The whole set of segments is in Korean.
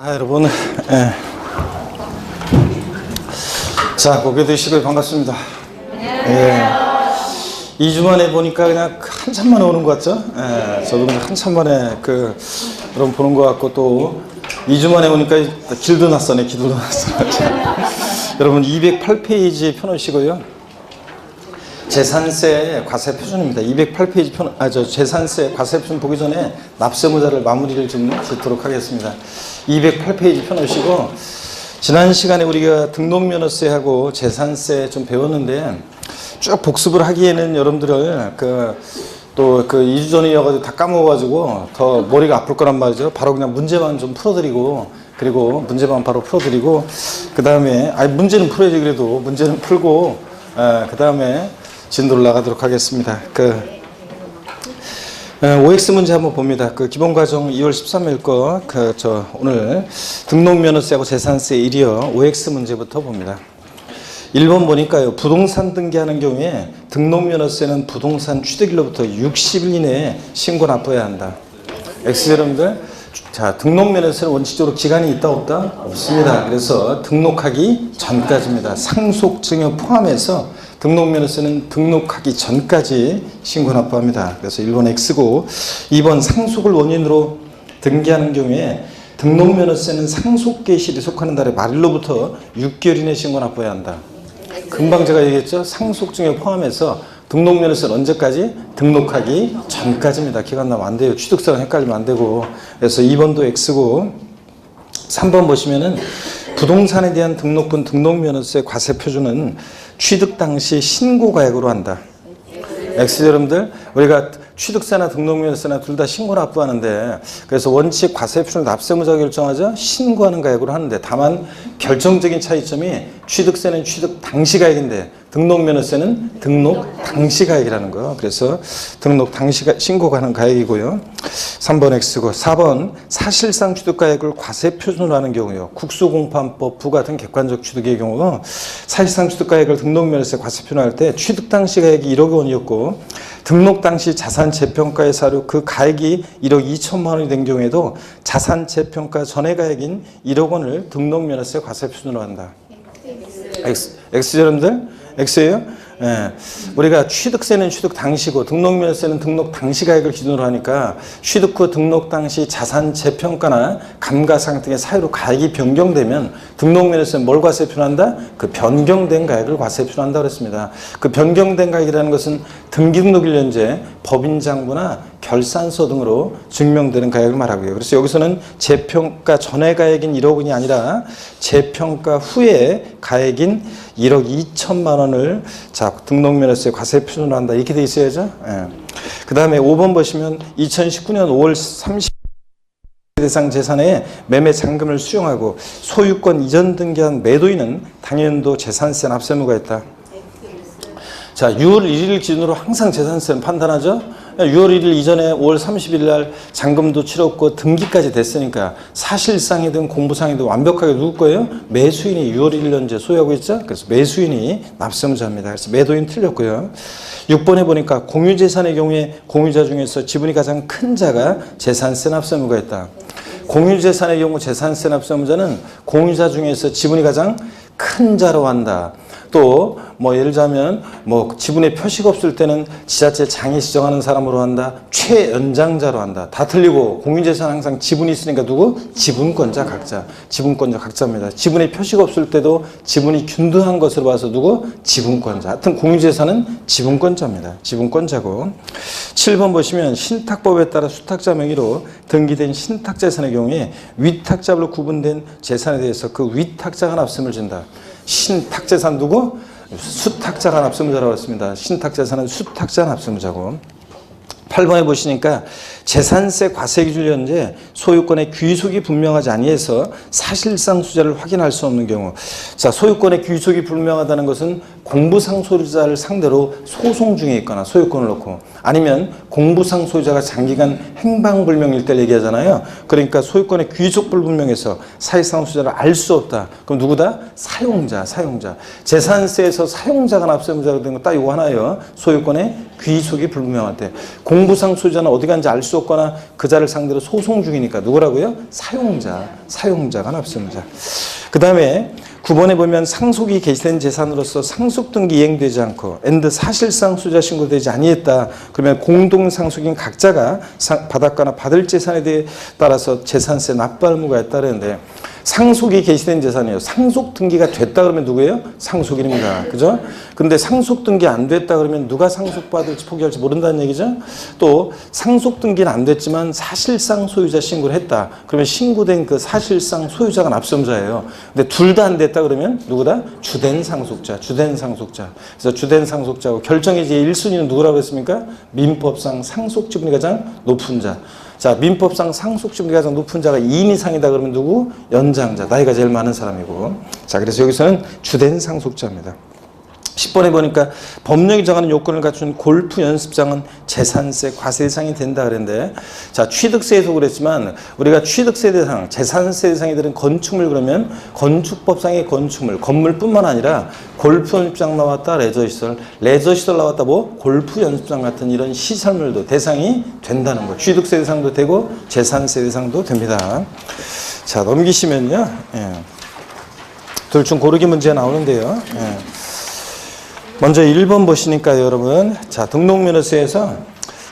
여러분, 자, 고개 드시고 반갑습니다. 안녕하세요. 2주 만에 보니까 그냥 한참 만에 오는 것 같죠? 저도 그냥 한참 만에 여러분 보는 것 같고, 또 2주 만에 오니까 길도 났어네, 기도 났어. 여러분 208페이지 펴놓으시고요. 재산세 과세 표준입니다. 208페이지 재산세 과세 표준 보기 전에 납세무자를 마무리를 좀 짓도록 하겠습니다. 208페이지 펴놓으시고, 지난 시간에 우리가 등록면허세하고 재산세 좀 배웠는데, 쭉 복습을 하기에는 여러분들을 또 2주 전이어가지고 다 까먹어가지고 더 머리가 아플 거란 말이죠. 바로 그냥 문제만 좀 풀어드리고, 그리고 문제만 바로 풀어드리고, 그 다음에 문제는 풀어야지. 그래도 문제는 풀고, 그 다음에 진도를 나가도록 하겠습니다. OX 문제 한번 봅니다. 기본과정 2월 13일 거, 오늘 등록면허세하고 재산세 1이요. OX 문제부터 봅니다. 1번 보니까요. 부동산 등기하는 경우에 등록면허세는 부동산 취득일로부터 60일 이내에 신고 납부해야 한다. X 여러분들, 자, 등록면허세는 원칙적으로 기간이 있다 없다? 없습니다. 그래서 등록하기 전까지입니다. 상속증여 포함해서 등록면허세는 등록하기 전까지 신고 납부합니다. 그래서 1번 X고, 2번 상속을 원인으로 등기하는 경우에 등록면허세는 상속 개시일에 속하는 달의 말일로부터 6개월 이내 신고 납부해야 한다. 금방 제가 얘기했죠. 상속증여 포함해서 등록면허세는 언제까지? 등록하기 전까지입니다. 기간 나면 안 돼요. 취득세랑 헷갈리면 안 되고. 그래서 2번도 X고, 3번 보시면은 부동산에 대한 등록분 등록면허세 과세 표준은 취득 당시 신고가액으로 한다. X 여러분들, 우리가 취득세나 등록면허세나 둘 다 신고 납부하는데, 그래서 원칙 과세 표준을 납세무자 결정하죠. 신고하는 가액으로 하는데, 다만 결정적인 차이점이 취득세는 취득 당시 가액인데 등록면허세는 등록 당시 가액이라는 거. 그래서 등록 당시 신고가는 가액이고요. 3번 X고, 4번 사실상 취득가액을 과세 표준으로 하는 경우요. 국수공판법 부과 등 객관적 취득의 경우 사실상 취득가액을 등록면허세 과세 표준할 때 취득 당시 가액이 1억 원이었고, 등록 당시 자산 재평가의 사료 그 가액이 1억 2천만 원이 된 경우에도 자산 재평가 전의 가액인 1억 원을 등록면허세 과세 표준으로 한다. X 여러분들? X예요? 예. 우리가 취득세는 취득 당시고 등록면허세는 등록 당시 가액을 기준으로 하니까 취득 후 등록 당시 자산 재평가나 감가상각 등의 사유로 가액이 변경되면 등록면허세는 뭘 과세 표준한다? 그 변경된 가액을 과세 표준한다 그랬습니다. 그 변경된 가액이라는 것은 등기등록일 현재 법인장부나 결산서 등으로 증명되는 가액을 말하고요. 그래서 여기서는 재평가 전의 가액인 1억 원이 아니라 재평가 후에 가액인 1억 2천만 원을 등록면허세 과세 표준으로 한다. 이렇게 돼 있어야죠. 예. 그 다음에 5번 보시면 2019년 5월 30일 대상 재산에 매매 잔금을 수용하고 소유권 이전 등기한 매도인은 당연도 재산세 납세무가 있다. 자, 6월 1일 기준으로 항상 재산세는 판단하죠. 6월 1일 이전에 5월 30일 날 잔금도 치렀고 등기까지 됐으니까 사실상이든 공부상이든 완벽하게 누구 거예요? 매수인이 6월 1일 현재 소유하고 있죠. 그래서 매수인이 납세무자입니다. 그래서 매도인 틀렸고요. 6번에 보니까 공유재산의 경우에 공유자 중에서 지분이 가장 큰 자가 재산세 납세무가 있다. 공유재산의 경우 재산세 납세무자는 공유자 중에서 지분이 가장 큰 자로 한다. 또 예를 들자면 지분에 표시가 없을 때는 지자체 장이 지정하는 사람으로 한다. 최연장자로 한다. 다 틀리고 공유재산 항상 지분이 있으니까 누구? 지분권자 각자. 지분권자 각자입니다. 지분에 표시가 없을 때도 지분이 균등한 것으로 봐서 누구? 지분권자. 하여튼 공유재산은 지분권자입니다. 지분권자고. 7번 보시면 신탁법에 따라 수탁자 명의로 등기된 신탁재산의 경우에 위탁자로 구분된 재산에 대해서 그 위탁자가 납세를 준다. 신탁재산 누구? 수탁자가 납세무자라고 했습니다. 신탁재산은 수탁자 납세무자고. 8번에 보시니까 재산세 과세 기준 현재 소유권의 귀속이 분명하지 아니해서 사실상 수자를 확인할 수 없는 경우. 자, 소유권의 귀속이 불명하다는 것은 공부상 소유자를 상대로 소송 중에 있거나 소유권을 놓고, 아니면 공부상 소유자가 장기간 행방불명일 때를 얘기하잖아요. 그러니까 소유권의 귀속 불분명해서 사실상 수자를 알 수 없다. 그럼 누구다? 사용자. 재산세에서 사용자가 납세무자가 된 거 딱 이거 하나예요. 소유권의 귀속이 불분명할 때. 공부상 소유자는 어디 간지 알 수 없거나 그 자를 상대로 소송 중이니까 누구라고요? 사용자가 납세무자. 그 다음에 9번에 보면 상속이 개시된 재산으로서 상속등기 이행되지 않고 and 사실상 소유자 신고되지 아니했다. 그러면 공동상속인 각자가 받았거나 받을 재산에 대해 따라서 재산세 납부할 의무가 있다 그랬는데 상속이 개시된 재산이에요. 상속 등기가 됐다 그러면 누구예요? 상속인입니다. 그죠? 근데 상속 등기 안 됐다 그러면 누가 상속받을지 포기할지 모른다는 얘기죠? 또 상속 등기는 안 됐지만 사실상 소유자 신고를 했다. 그러면 신고된 그 사실상 소유자가 납세무자예요. 근데 둘 다 안 됐다 그러면 누구다? 주된 상속자. 그래서 주된 상속자고 결정의 제 1순위는 누구라고 했습니까? 민법상 상속 지분이 가장 높은 자. 자, 민법상 상속 지분이 가장 높은 자가 2인 이상이다 그러면 누구? 연장자. 나이가 제일 많은 사람이고. 자, 그래서 여기서는 주된 상속자입니다. 10번에 보니까 법령이 정하는 요건을 갖춘 골프 연습장은 재산세 과세 대상이 된다 그랬는데 자 취득세에서 그랬지만 우리가 취득세 대상, 재산세 대상이 되는 건축물 그러면 건축법상의 건축물, 건물뿐만 아니라 골프 연습장 나왔다, 레저시설 나왔다 뭐 골프 연습장 같은 이런 시설물도 대상이 된다는 거. 취득세 대상도 되고 재산세 대상도 됩니다. 자 넘기시면요. 예. 둘 중 고르기 문제 나오는데요. 예. 먼저 1번 보시니까요, 여러분. 자, 등록면허세에서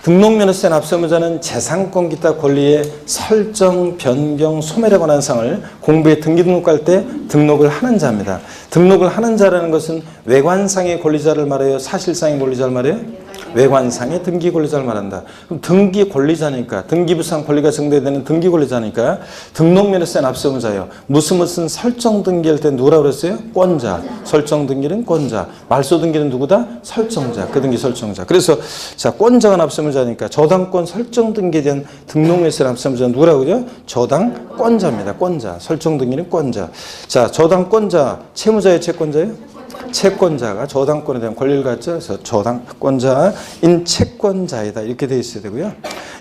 등록면허세 납세무자는 재산권 기타 권리의 설정, 변경, 소멸에 관한 사항을 공부에 등기등록할 때 등록을 하는 자입니다. 등록을 하는 자라는 것은 외관상의 권리자를 말해요? 사실상의 권리자를 말해요? 외관상의 등기 권리자를 말한다. 그럼 등기 권리자니까 등기부상 권리가 증대되는 등기 권리자니까 등록면허세 납세무자예요. 무슨 설정 등기할 때 누구라고 그랬어요? 권자. 설정 등기는 권자. 말소 등기는 누구다? 설정자. 그 등기 설정자. 그래서 자 권자가 납세무자니까 저당권 설정 등기에 대한 등록면허세 납세무자는 누구라고요? 저당권자입니다. 권자. 설정 등기는 권자. 자 저당권자 채무자의 채권자예요? 채권자가 저당권에 대한 권리를 갖죠. 그래서 저당권자인 채권자이다. 이렇게 되어 있어야 되고요.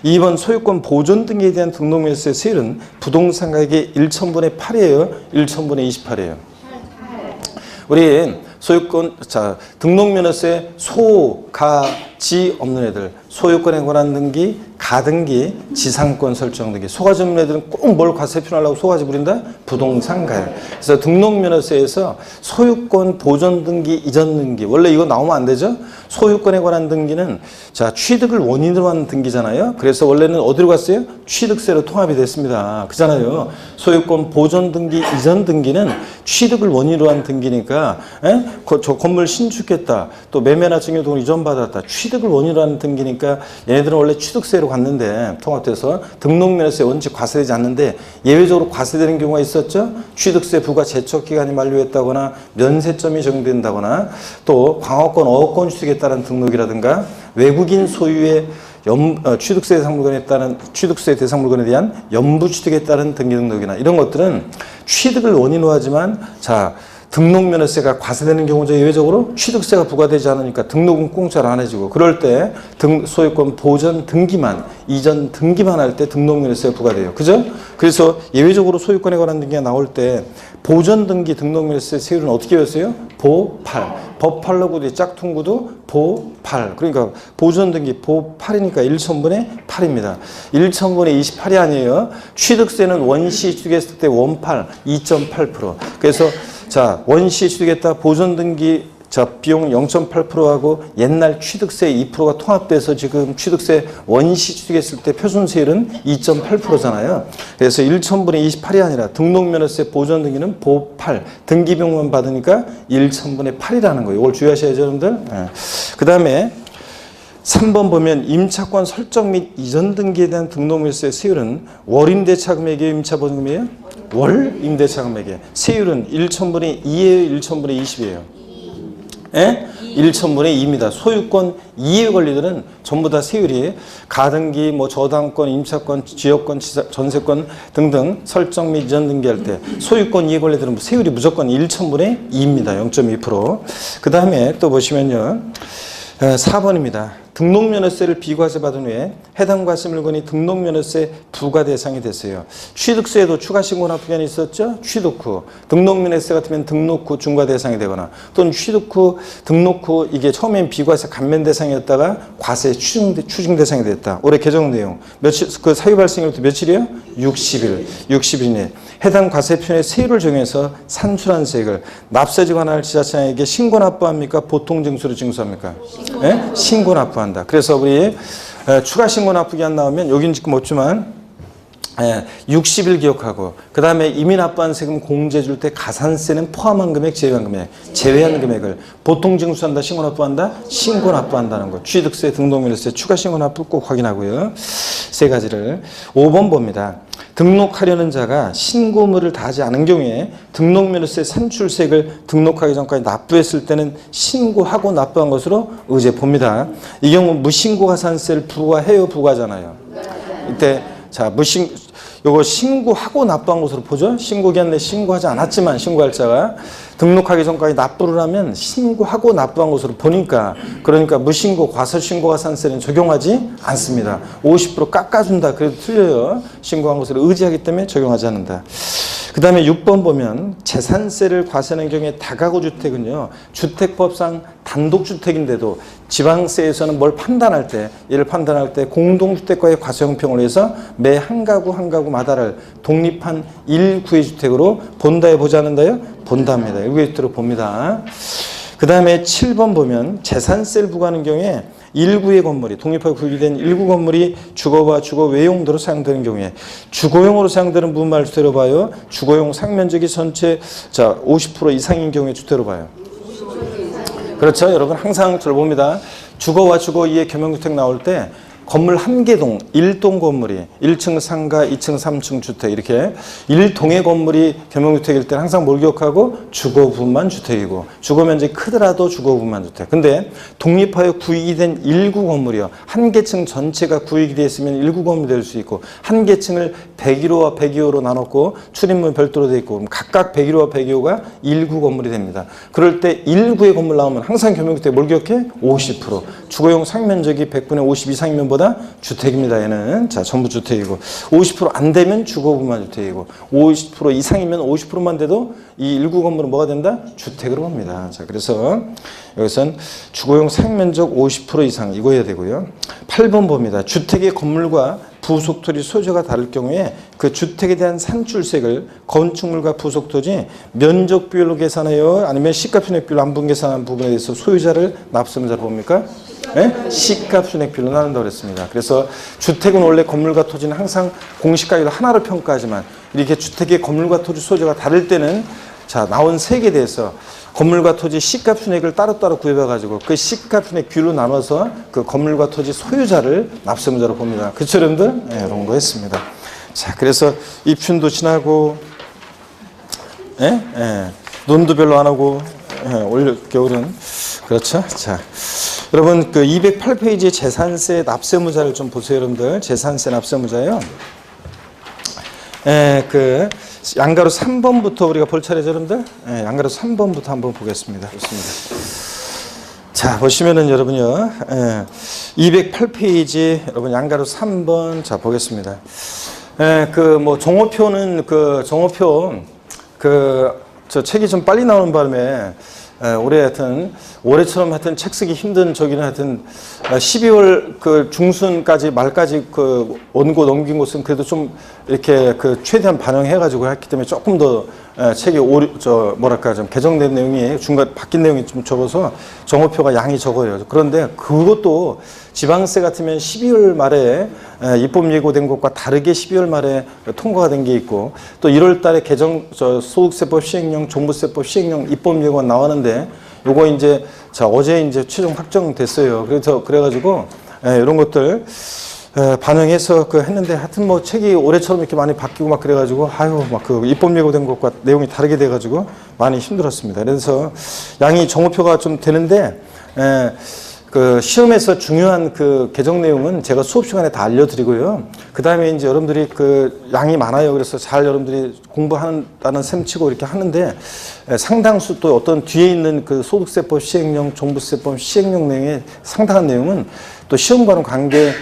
2번 소유권 보존 등기에 대한 등록면허세 세율은 부동산 가격의 1,000분의 8이에요. 1,000분의 28이에요. 우리 소유권, 자, 등록면허세 소, 가, 지 없는 애들, 소유권에 관한 등기, 가등기, 지상권 설정 등기. 소가지 없는 애들은 꼭 뭘 과세 표현하려고 소가지 부린다? 부동산 가액. 그래서 등록면허세에서 소유권 보존 등기, 이전 등기. 원래 이거 나오면 안 되죠? 소유권에 관한 등기는 자, 취득을 원인으로 하는 등기잖아요. 그래서 원래는 어디로 갔어요? 취득세로 통합이 됐습니다. 그잖아요. 소유권 보존 등기, 이전 등기는 취득을 원인으로 한 등기니까, 저 건물 신축했다. 또 매매나 증여동을 이전받았다. 취득을 원인으로 하는 등기니까 얘네들은 원래 취득세로 갔는데 통합돼서 등록면허세 원칙 과세되지 않는데 예외적으로 과세되는 경우가 있었죠. 취득세 부과 제척기간이 만료했다거나 면세점이 적용된다거나 또 광업권, 어업권 취득에 따른 등록이라든가 외국인 소유의 취득세 대상 물건에 따른 취득세 대상 물건에 대한 연부 취득에 따른 등기 등록이나 이런 것들은 취득을 원인으로 하지만 자 등록면허세가 과세되는 경우죠. 예외적으로 취득세가 부과되지 않으니까 등록은 공짜로 안 해지고 그럴 때 소유권 보전 등기만 이전 등기만 할 때 등록면허세가 부과돼요. 그죠? 그래서 예외적으로 소유권에 관한 등기가 나올 때 보전 등기 등록면허세 세율은 어떻게 했어요? 보8 법팔로구도 짝퉁구도 보8 그러니까 보전 등기 보8이니까 1,000분의 8입니다. 1,000분의 28이 아니에요. 취득세는 원시 취득했을 때 원8 2.8% 그래서 자, 원시 취득했다 보존 등기 자, 비용 0.8%하고 옛날 취득세 2%가 통합돼서 지금 취득세 원시 취득했을 때 표준세율은 2.8%잖아요. 그래서 1,000분의 28이 아니라 등록면허세 보존 등기는 보8 등기비용만 받으니까 1,000분의 8이라는 거예요. 이걸 주의하셔야죠, 여러분들. 네. 그 다음에 3번 보면 임차권 설정 및 이전 등기에 대한 등록면허세 세율은 월임대차 금액이에요? 임차보증금이에요? 월 임대차 금액이에요. 세율은 1,000분의 2예요? 1,000분의 20이에요? 예? 1,000분의 2입니다. 소유권 2의 권리들은 전부 다 세율이 가등기, 뭐 저당권, 임차권, 지역권, 전세권 등등 설정 및 이전 등기할 때 소유권 2의 권리들은 세율이 무조건 1,000분의 2입니다. 0.2%. 그 다음에 또 보시면요. 4번입니다. 등록면허세를 비과세 받은 후에 해당 과세 물건이 등록면허세 부과 대상이 됐어요. 취득세에도 추가신고 납부기한이 있었죠. 취득 후 등록면허세 같으면 등록 후 중과 대상이 되거나 또는 취득 후 등록 후 이게 처음엔 비과세 감면 대상이었다가 과세 추징 대상이 됐다. 올해 개정 내용 며칠 그 사유 발생일부터 며칠이에요? 60일 내에 해당 과세편의 세율을 정해서 산출한 세액을 납세지 관할 지자체에게 신고 납부합니까? 보통 징수로 징수합니까? 네? 신고 납부한다. 그래서 우리 추가 신고 납부기한 나오면 여긴 지금 없지만 60일 기억하고 그 다음에 이미 납부한 세금 공제 줄 때 가산세는 포함한 금액, 제외한 금액을 보통 징수한다, 신고 납부한다, 신고 납부한다는 거. 취득세, 등록면허세, 추가 신고 납부 꼭 확인하고요. 세 가지를 5번 봅니다. 등록하려는 자가 신고물을 다하지 않은 경우에 등록면허세 산출세액을 등록하기 전까지 납부했을 때는 신고하고 납부한 것으로 의제 봅니다. 이 경우 무신고 가산세를 부과해요, 부과하잖아요. 이때 자, 요거 신고하고 납부한 것으로 보죠. 신고기한 내 신고하지 않았지만 신고할 자가 등록하기 전까지 납부를 하면 신고하고 납부한 것으로 보니까 그러니까 무신고 과세신고 가산세는 적용하지 않습니다. 50% 깎아준다. 그래도 틀려요. 신고한 것으로 의지하기 때문에 적용하지 않는다. 그 다음에 6번 보면 재산세를 과세하는 경우에 다가구 주택은요. 주택법상 단독주택인데도 지방세에서는 뭘 판단할 때 얘를 판단할 때 공동주택과의 과세 형평을 위해서 매 한 가구마다를 독립한 1구의 주택으로 본다에 보지 않는다요? 본답니다. 1구의 주택으로 봅니다. 그 다음에 7번 보면 재산세를 부과하는 경우에 1구의 건물이 독립하게 구입된 1구 건물이 주거와 주거 외용도로 사용되는 경우에 주거용으로 사용되는 부분만 주택으로 봐요. 주거용 상면적이 전체 50% 이상인 경우에 주택으로 봐요. 그렇죠. 여러분 항상 저를 봅니다. 주거와 주거 이의 겸용주택 나올 때 건물 한 개동, 1동 건물이 1층 상가, 2층, 3층 주택 이렇게 1동의 건물이 겸용주택일 때는 항상 뭘 기억하고 주거 부분만 주택이고 주거 면적이 크더라도 주거 부분만 주택. 근데 독립하여 구입이 된 1구 건물이요. 한 개층 전체가 구입이 되어 있으면 1구 건물이 될 수 있고 한 개층을 101호와 102호로 나눴고 출입문 별도로 되어 있고 그럼 각각 101호와 102호가 1구 건물이 됩니다. 그럴 때 1구의 건물 나오면 항상 겸용주택 뭘 기억해? 50%. 주거용 상면적이 100분의 50 이상이면 보다 주택입니다. 얘는 자 전부 주택이고 50% 안 되면 주거부만 주택이고 50% 이상이면 50%만 돼도 이 1구 건물은 뭐가 된다? 주택으로 봅니다. 자 그래서 여기선 주거용 상면적 50% 이상 이거 해야 되고요. 8번 봅니다. 주택의 건물과 부속토지 소유자가 다를 경우에 그 주택에 대한 산출세액을 건축물과 부속토지 면적 비율로 계산해요? 아니면 시가순액 비율로 안분 계산한 부분에 대해서 소유자를 납세자로 봅니까? 네? 시가순액비율로 나눈다고 그랬습니다. 그래서 주택은 원래 건물과 토지는 항상 공시가격으로 하나로 평가하지만 이렇게 주택의 건물과 토지 소유자가 다를 때는 자 나온 세액에 대해서 건물과 토지 시가순액을 따로따로 구입해가지고 그 시가순액 비율로 나눠서 그 건물과 토지 소유자를 납세자로 봅니다. 그렇죠 여러분들? 네, 이런 거 했습니다. 자 그래서 입춘도 지나고 논도 별로 안 하고 올 겨울은 그렇죠. 자 여러분 그 208페이지 재산세 납세무자를 좀 보세요 여러분들. 재산세 납세무자예요. 그 양가로 3번부터 우리가 볼 차례죠 여러분들. 양가로 3번부터 한번 보겠습니다. 좋습니다. 자 보시면은 여러분요 208페이지 여러분 양가로 3번 자 보겠습니다. 그 뭐 종호표는 그 종호표 그 저 책이 좀 빨리 나오는 바람에 올해 하여튼 올해처럼 하여튼 책 쓰기 힘든 저기는 하여튼 12월 그 중순까지 말까지 그 원고 넘긴 곳은 그래도 좀 이렇게 그 최대한 반영해가지고 했기 때문에 조금 더 책이 뭐랄까 좀 개정된 내용이 중간 바뀐 내용이 좀 적어서 정오표가 양이 적어요. 그런데 그것도 지방세 같으면 12월 말에 입법 예고된 것과 다르게 12월 말에 통과가 된 게 있고 또 1월 달에 개정 소득세법 시행령, 종부세법 시행령 입법 예고가 나왔는데 요거 이제 자 어제 이제 최종 확정됐어요. 그래가지고 이런 것들 반영해서 그 했는데 하여튼 뭐 책이 올해처럼 이렇게 많이 바뀌고 막 그래가지고 아유 막 그 입법 예고된 것과 내용이 다르게 돼가지고 많이 힘들었습니다. 그래서 양이 정오표가 좀 되는데 그 시험에서 중요한 그 개정 내용은 제가 수업 시간에 다 알려드리고요. 그 다음에 이제 여러분들이 그 양이 많아요. 그래서 잘 여러분들이 공부한다는 셈 치고 이렇게 하는데 상당수 또 어떤 뒤에 있는 그 소득세법 시행령, 종부세법 시행령 내용의 상당한 내용은 또 시험과는 관계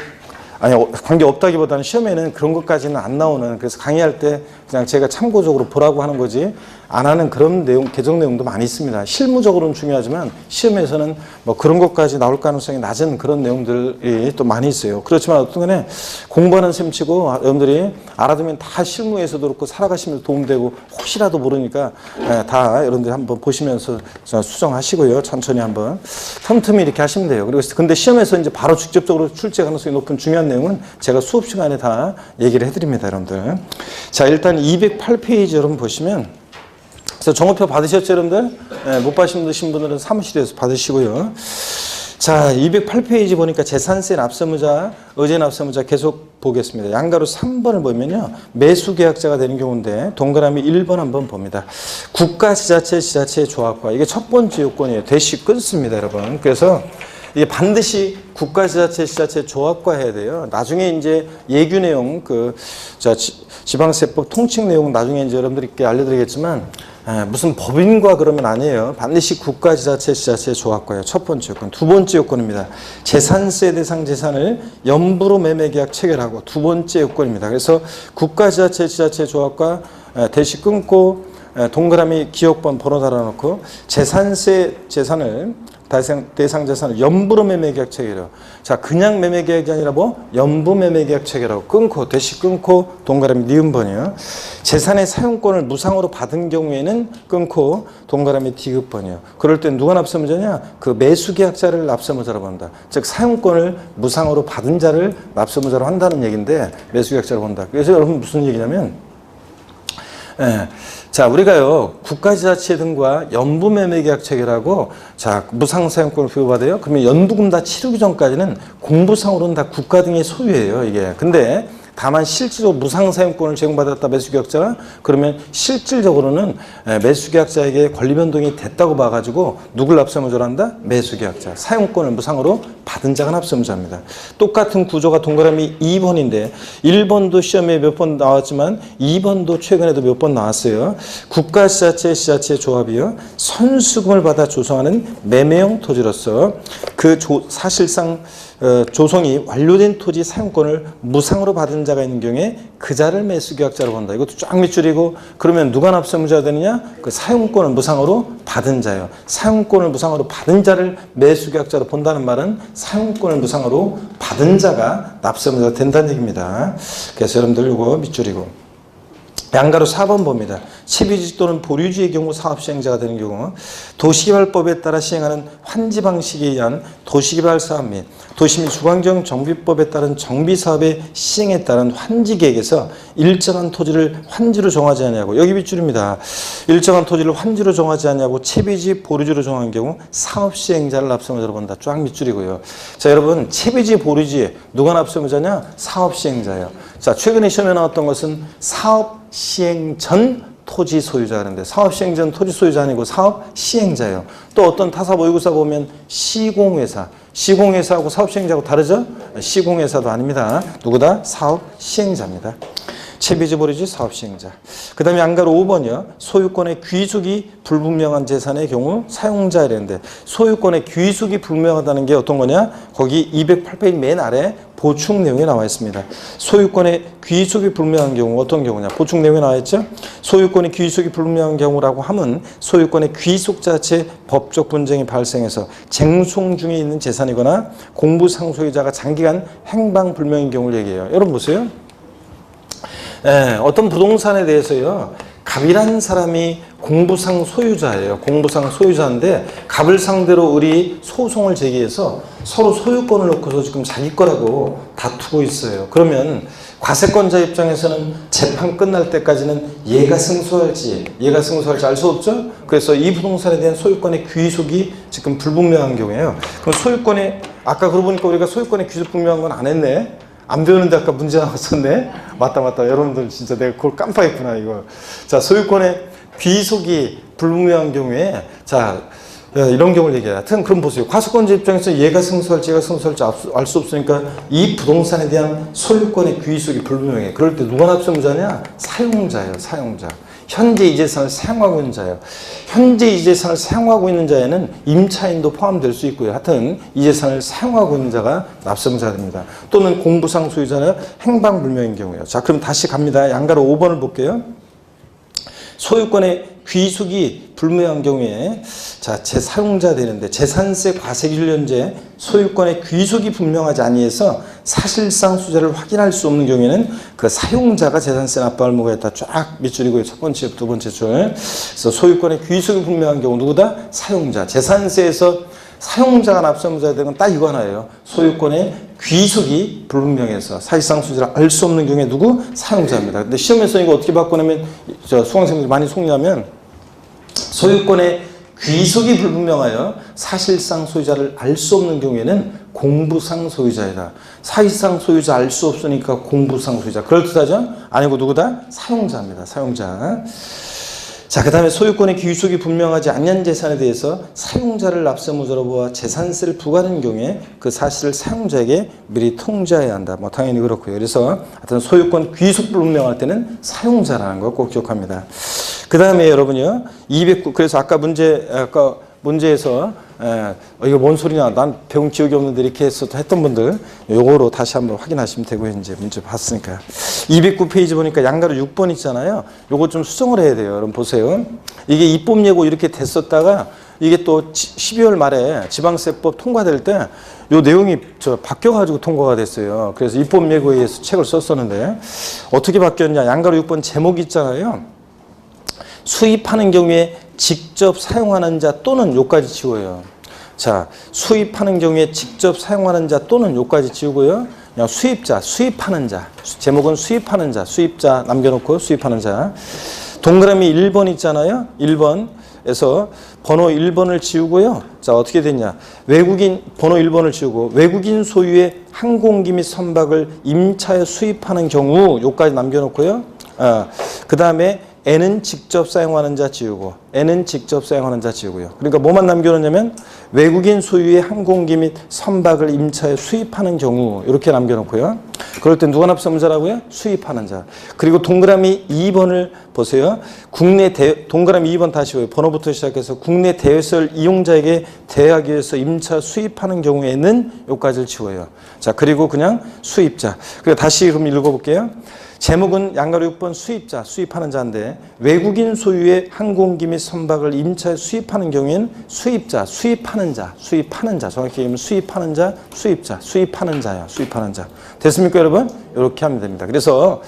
없다기보다는 시험에는 그런 것까지는 안 나오는, 그래서 강의할 때 그냥 제가 참고적으로 보라고 하는 거지 안 하는 그런 내용, 개정 내용도 많이 있습니다. 실무적으로는 중요하지만 시험에서는 뭐 그런 것까지 나올 가능성이 낮은 그런 내용들이 또 많이 있어요. 그렇지만 어떤 간에 공부하는 셈 치고 여러분들이 알아두면 다 실무에서도 그렇고 살아가시면서 도움되고, 혹시라도 모르니까 다 여러분들이 한번 보시면서 수정하시고요. 천천히 한번 틈틈이 이렇게 하시면 돼요. 그리고 근데 시험에서 이제 바로 직접적으로 출제 가능성이 높은 중요한 내용은 제가 수업 시간에 다 얘기를 해드립니다, 여러분들. 자, 일단 208페이지 여러분 보시면, 그래서 정오표 받으셨죠, 여러분들? 네, 못 받으신 분들은 사무실에서 받으시고요. 자, 208페이지 보니까 재산세 납세무자, 의제 납세무자 계속 보겠습니다. 양가로 3번을 보면요, 매수계약자가 되는 경우인데 동그라미 1번 한번 봅니다. 국가지자체, 지자체의 조합과, 이게 첫 번째 요건이에요. 대시 끊습니다, 여러분. 그래서 이게 반드시 국가지자체, 지자체 조합과 해야 돼요. 나중에 이제 예규 내용, 지방세법 통칙 내용 나중에 이제 여러분들께 알려드리겠지만, 무슨 법인과 그러면 아니에요. 반드시 국가지자체, 지자체 조합과예요. 첫 번째 요건. 두 번째 요건입니다. 재산세 대상 재산을 연부로 매매계약 체결하고, 두 번째 요건입니다. 그래서 국가지자체, 지자체 조합과 대시 끊고, 동그라미 기억번 번호 달아놓고, 재산세 재산을 대상 재산을 연부로 매매계약 체결해요. 자, 그냥 매매계약이 아니라 뭐 연부 매매계약 체결하고, 끊고, 대시 끊고, 동그라미 니은번이요. 재산의 사용권을 무상으로 받은 경우에는 끊고, 동그라미 디귿번이요. 그럴 땐 누가 납세무자냐? 그 매수계약자를 납세무자라고 한다. 즉 사용권을 무상으로 받은 자를 납세무자로 한다는 얘기인데, 매수계약자로 본다. 그래서 여러분 무슨 얘기냐면, 자, 우리가요, 국가지자체 등과 연부매매계약 체결하고, 자, 무상사용권을 부여받아요. 그러면 연부금 다 치르기 전까지는 공부상으로는 다 국가 등의 소유예요, 이게. 근데 다만 실질적으로 무상사용권을 제공받았다, 매수계약자가. 그러면 실질적으로는 매수계약자에게 권리변동이 됐다고 봐가지고 누굴 납세무자로 한다? 매수계약자. 사용권을 무상으로 받은 자가 납세무자입니다. 똑같은 구조가 동그라미 2번인데 1번도 시험에 몇 번 나왔지만 2번도 최근에도 몇 번 나왔어요. 국가지자체, 지자체 조합이요, 선수금을 받아 조성하는 매매형 토지로서 그 사실상 조성이 완료된 토지 사용권을 무상으로 받은 자가 있는 경우에 그 자를 매수계약자로 본다. 이것도 쫙 밑줄이고, 그러면 누가 납세무자가 되느냐? 그 사용권을 무상으로 받은 자예요. 사용권을 무상으로 받은 자를 매수계약자로 본다는 말은 사용권을 무상으로 받은 자가 납세무자가 된다는 얘기입니다. 그래서 여러분들 이거 밑줄이고, 양가로 4번 봅니다. 채비지 또는 보류지의 경우 사업시행자가 되는 경우, 도시개발법에 따라 시행하는 환지 방식에 의한 도시개발사업 및 도시 및 주관경 정비법에 따른 정비사업의 시행에 따른 환지계획에서 일정한 토지를 환지로 정하지 않냐고, 여기 밑줄입니다. 일정한 토지를 환지로 정하지 않냐고 채비지, 보류지로 정한 경우 사업시행자를 납세무자로 본다. 쫙 밑줄이고요. 자, 여러분, 채비지, 보류지 누가 납세무자냐? 사업시행자예요. 자, 최근에 시험에 나왔던 것은 사업 시행 전 토지 소유자 하는데, 사업 시행 전 토지 소유자 아니고 사업 시행자예요. 또 어떤 타사 모의고사 보면 시공회사, 시공회사하고 사업 시행자하고 다르죠? 시공회사도 아닙니다. 누구다? 사업 시행자입니다. 채비지, 보류지, 사업 시행자. 그 다음에 양가로 5번이요. 소유권의 귀속이 불분명한 재산의 경우 사용자에 되는데, 소유권의 귀속이 불분명하다는 게 어떤 거냐? 거기 208페이지 맨 아래 보충 내용이 나와 있습니다. 소유권의 귀속이 불분명한 경우 어떤 경우냐? 보충 내용이 나와 있죠? 소유권의 귀속이 불분명한 경우라고 하면 소유권의 귀속 자체 법적 분쟁이 발생해서 쟁송 중에 있는 재산이거나 공부상 소유자가 장기간 행방불명인 경우를 얘기해요. 여러분 보세요. 어떤 부동산에 대해서요, 갑이라는 사람이 공부상 소유자예요. 공부상 소유자인데 갑을 상대로 우리 소송을 제기해서 서로 소유권을 놓고서 지금 자기 거라고 다투고 있어요. 그러면 과세권자 입장에서는 재판 끝날 때까지는 얘가 승소할지 알 수 없죠. 그래서 이 부동산에 대한 소유권의 귀속이 지금 불분명한 경우에요. 그럼 소유권의, 아까 그러고 보니까 우리가 소유권의 귀속 분명한 건 안 했네. 안 배우는데 아까 문제 나왔었네. 맞다. 여러분들 진짜 내가 그걸 깜빡했구나, 이거. 자, 소유권의 귀속이 불분명한 경우에, 자, 이런 경우를 얘기해요. 하여튼 그럼 보세요. 과수권자 입장에서 얘가 승소할지 얘가 승소할지 알 수 없으니까 이 부동산에 대한 소유권의 귀속이 불분명해. 그럴 때 누가 납세무자냐? 사용자예요. 사용자. 현재 이 재산을 사용하고 있는 자예요. 현재 이 재산을 사용하고 있는 자에는 임차인도 포함될 수 있고요. 하여튼 이 재산을 사용하고 있는 자가 납세무자가 됩니다. 또는 공부상 소유자는 행방불명인 경우예요. 자, 그럼 다시 갑니다. 양가로 5번을 볼게요. 소유권의 귀속이 불명한 경우에 자, 재사용자 되는데 재산세 과세기준련제 소유권의 귀속이 분명하지 아니해서 사실상 수재를 확인할 수 없는 경우에는 그 사용자가 재산세 납부 의무가 있다. 쫙 밑줄이고요. 첫 번째, 두 번째 줄. 그래서 소유권의 귀속이 분명한 경우 누구다? 사용자. 재산세에서 사용자가 납세무자가 되는 건 딱 이거 하나예요. 소유권의 귀속이 불분명해서 사실상 수재를 알 수 없는 경우에 누구? 사용자입니다. 근데 시험에서 이거 어떻게 바꾸냐면 수강생들이 많이 속냐면 소유권의 귀속이 불분명하여 사실상 소유자를 알 수 없는 경우에는 공부상 소유자이다. 사실상 소유자 알 수 없으니까 공부상 소유자. 그럴듯하죠? 아니고 누구다? 사용자입니다. 사용자. 자, 그 다음에 소유권의 귀속이 분명하지 않는 재산에 대해서 사용자를 납세무자로 보아 재산세를 부과하는 경우에 그 사실을 사용자에게 미리 통지해야 한다. 뭐 당연히 그렇고요. 그래서 하여튼 소유권 귀속 불분명할 때는 사용자라는 거 꼭 기억합니다. 그 다음에 여러분요, 209, 그래서 아까 문제에서 이거 뭔 소리냐, 난 배운 기억이 없는데 이렇게 했던 분들 요거로 다시 한번 확인하시면 되고요. 이제 문제 봤으니까 209페이지 보니까 양가로 6번 있잖아요. 요거 좀 수정을 해야 돼요. 여러분 보세요. 이게 입법 예고 이렇게 됐었다가 이게 또 12월 말에 지방세법 통과될 때 요 내용이 바뀌어가지고 통과가 됐어요. 그래서 입법 예고에 의해서 책을 썼었는데 어떻게 바뀌었냐, 양가로 6번 제목이 있잖아요. 수입하는 경우에 직접 사용하는 자 또는 요까지 지워요. 자, 수입하는 경우에 직접 사용하는 자 또는 요까지 지우고요. 그냥 수입자, 수입하는 자. 제목은 수입하는 자, 수입자 남겨놓고 수입하는 자. 동그라미 1번 있잖아요. 1번에서 번호 1번을 지우고요. 자, 어떻게 됐냐. 외국인, 번호 1번을 지우고 외국인 소유의 항공기 및 선박을 임차에 수입하는 경우 요까지 남겨놓고요. 그 다음에 N은 직접 사용하는 자 지우고 N은 직접 사용하는 자 지우고요. 그러니까 뭐만 남겨놓냐면 외국인 소유의 항공기 및 선박을 임차에 수입하는 경우 이렇게 남겨놓고요. 그럴 때 누가 납세무자라고요? 수입하는 자. 그리고 동그라미 2번을 보세요. 동그라미 2번 다시 보여요. 번호부터 시작해서 국내 대여시설 이용자에게 대여하기 위해서 임차 수입하는 경우에는 요까지를 지워요. 자, 그리고 그냥 수입자. 그리고 다시 그럼 읽어볼게요. 제목은 양가로 6번 수입자, 수입하는 자인데 외국인 소유의 항공기 및 선박을 임차에 수입하는 경우에는 수입자, 수입하는 자, 수입하는 자. 정확히 얘기하면 수입하는 자, 수입자, 수입하는 자야, 수입하는 자. 됐습니까, 여러분? 이렇게 하면 됩니다. 그래서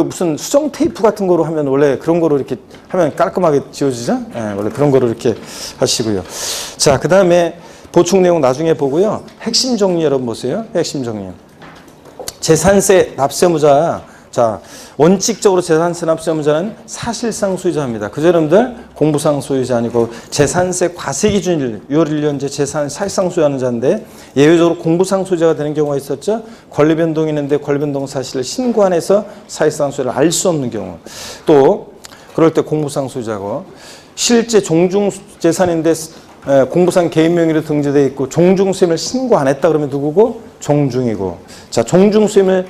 무슨 수정 테이프 같은 거로 하면 원래 그런 거로 이렇게 하면 깔끔하게 지워지죠? 원래 그런 거로 이렇게 하시고요. 자, 그 다음에 보충 내용 나중에 보고요. 핵심 정리 여러분 보세요. 핵심 정리. 재산세 납세무자. 자, 원칙적으로 재산세 납세무자는 사실상 소유자입니다. 그죠, 여러분들? 공부상 소유자 아니고 재산세 과세기준일 6월 1년제 재산 사실상 소유하는 자인데 예외적으로 공부상 소유자가 되는 경우가 있었죠. 권리변동이 있는데 권리변동 사실을 신고 안 해서 사실상 소유를 알 수 없는 경우. 또 그럴 때 공부상 소유자고 실제 종중재산인데 공부상 개인 명의로 등재되어 있고 종중수임을 신고 안 했다 그러면 누구고? 종중이고. 자, 종중수임을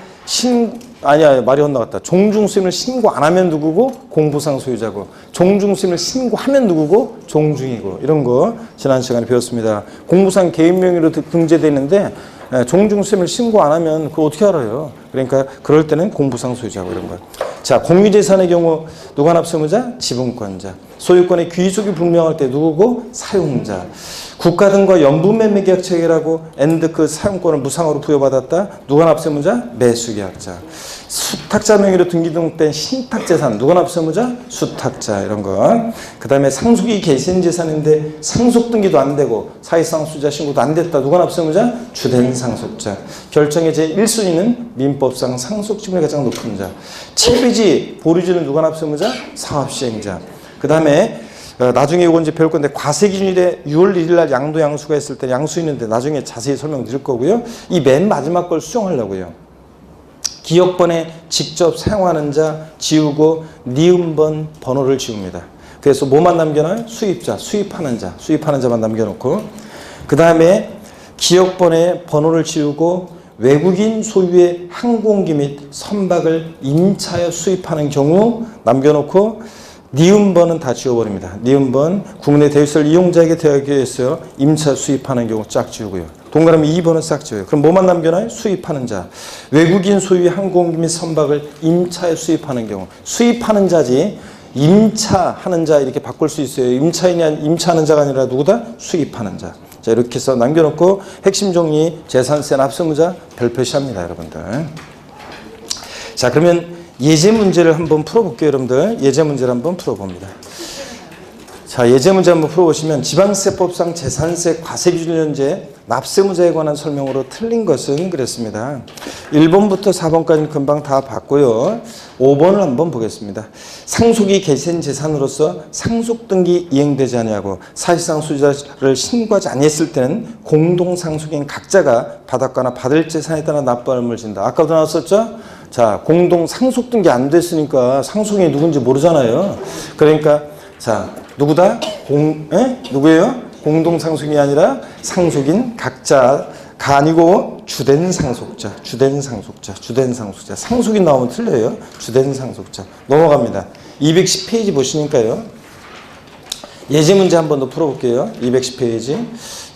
말이 헛나갔다. 종중수임을 신고 안 하면 누구고? 공부상 소유자고. 종중수임을 신고하면 누구고? 종중이고. 이런 거 지난 시간에 배웠습니다. 공부상 개인 명의로 등재되어 있는데 종중수임을 신고 안 하면 그거 어떻게 알아요? 그러니까 그럴 때는 공부상 소유자고 이런 거. 자, 공유재산의 경우 누가 납세무자? 지분권자. 소유권의 귀속이 불명할 때 누구고? 사용자. 국가 등과 연분매매 계약 체결하고 엔드 그 사용권을 무상으로 부여받았다. 누가 납세무자? 매수계약자. 수탁자 명의로 등기 등록된 신탁재산 누가 납세무자? 수탁자. 이런 거. 그 다음에 상속이 계신 재산인데 상속 등기도 안 되고 사실상 수자 신고도 안 됐다. 누가 납세무자? 주된 상속자. 결정의 제1순위는 민법상 상속지분이 가장 높은 자. 채비지, 보류지는 누가 납세무자? 사업시행자. 그 다음에 나중에 이건 이제 배울 건데 과세기준일에 6월 1일 날 양도 양수가 있을 때 양수 있는데 나중에 자세히 설명드릴 거고요. 이 맨 마지막 걸 수정하려고요. 기억번에 직접 사용하는 자 지우고 니은번 번호를 지웁니다. 그래서 뭐만 남겨놔요? 수입자, 수입하는 자, 수입하는 자만 남겨놓고 그 다음에 기업번에 번호를 지우고 외국인 소유의 항공기 및 선박을 임차하여 수입하는 경우 남겨놓고 니은번은 다 지워버립니다. 니은번 국내 대유시설 이용자에게 대하기 위해서 임차 수입하는 경우 쫙 지우고요. 동그라미 2번은 싹 지워요. 그럼 뭐만 남겨놔요? 수입하는 자. 외국인 소유의 항공기 및 선박을 임차에 수입하는 경우. 수입하는 자지 임차하는 자 이렇게 바꿀 수 있어요. 임차하는 자가 아니라 누구다? 수입하는 자. 자, 이렇게 해서 남겨놓고 핵심 정리 재산세 납세무자 별표시합니다, 여러분들. 자, 그러면 예제 문제를 한번 풀어볼게요, 여러분들. 예제 문제를 한번 풀어봅니다. 자, 예제 문제 한번 풀어보시면 지방세법상 재산세 과세기준연제 납세무자에 관한 설명으로 틀린 것은 그랬습니다. 1번부터 4번까지는 금방 다 봤고요. 5번을 한번 보겠습니다. 상속이 계신 재산으로서 상속등기 이행되지 아니하고 사실상 소유자를 신고하지 아니했을 때는 공동상속인 각자가 받았거나 받을 재산에 따라 납부함을 진다. 아까도 나왔었죠? 자, 공동 상속등기 안 됐으니까 상속인이 누군지 모르잖아요. 그러니까 자, 누구다? 누구예요? 공동 상속인이 아니라 상속인 각자가 아니고 주된 상속자. 상속인 나오면 틀려요. 주된 상속자. 넘어갑니다. 210페이지 보시니까요. 예제 문제 한 번 더 풀어볼게요. 210페이지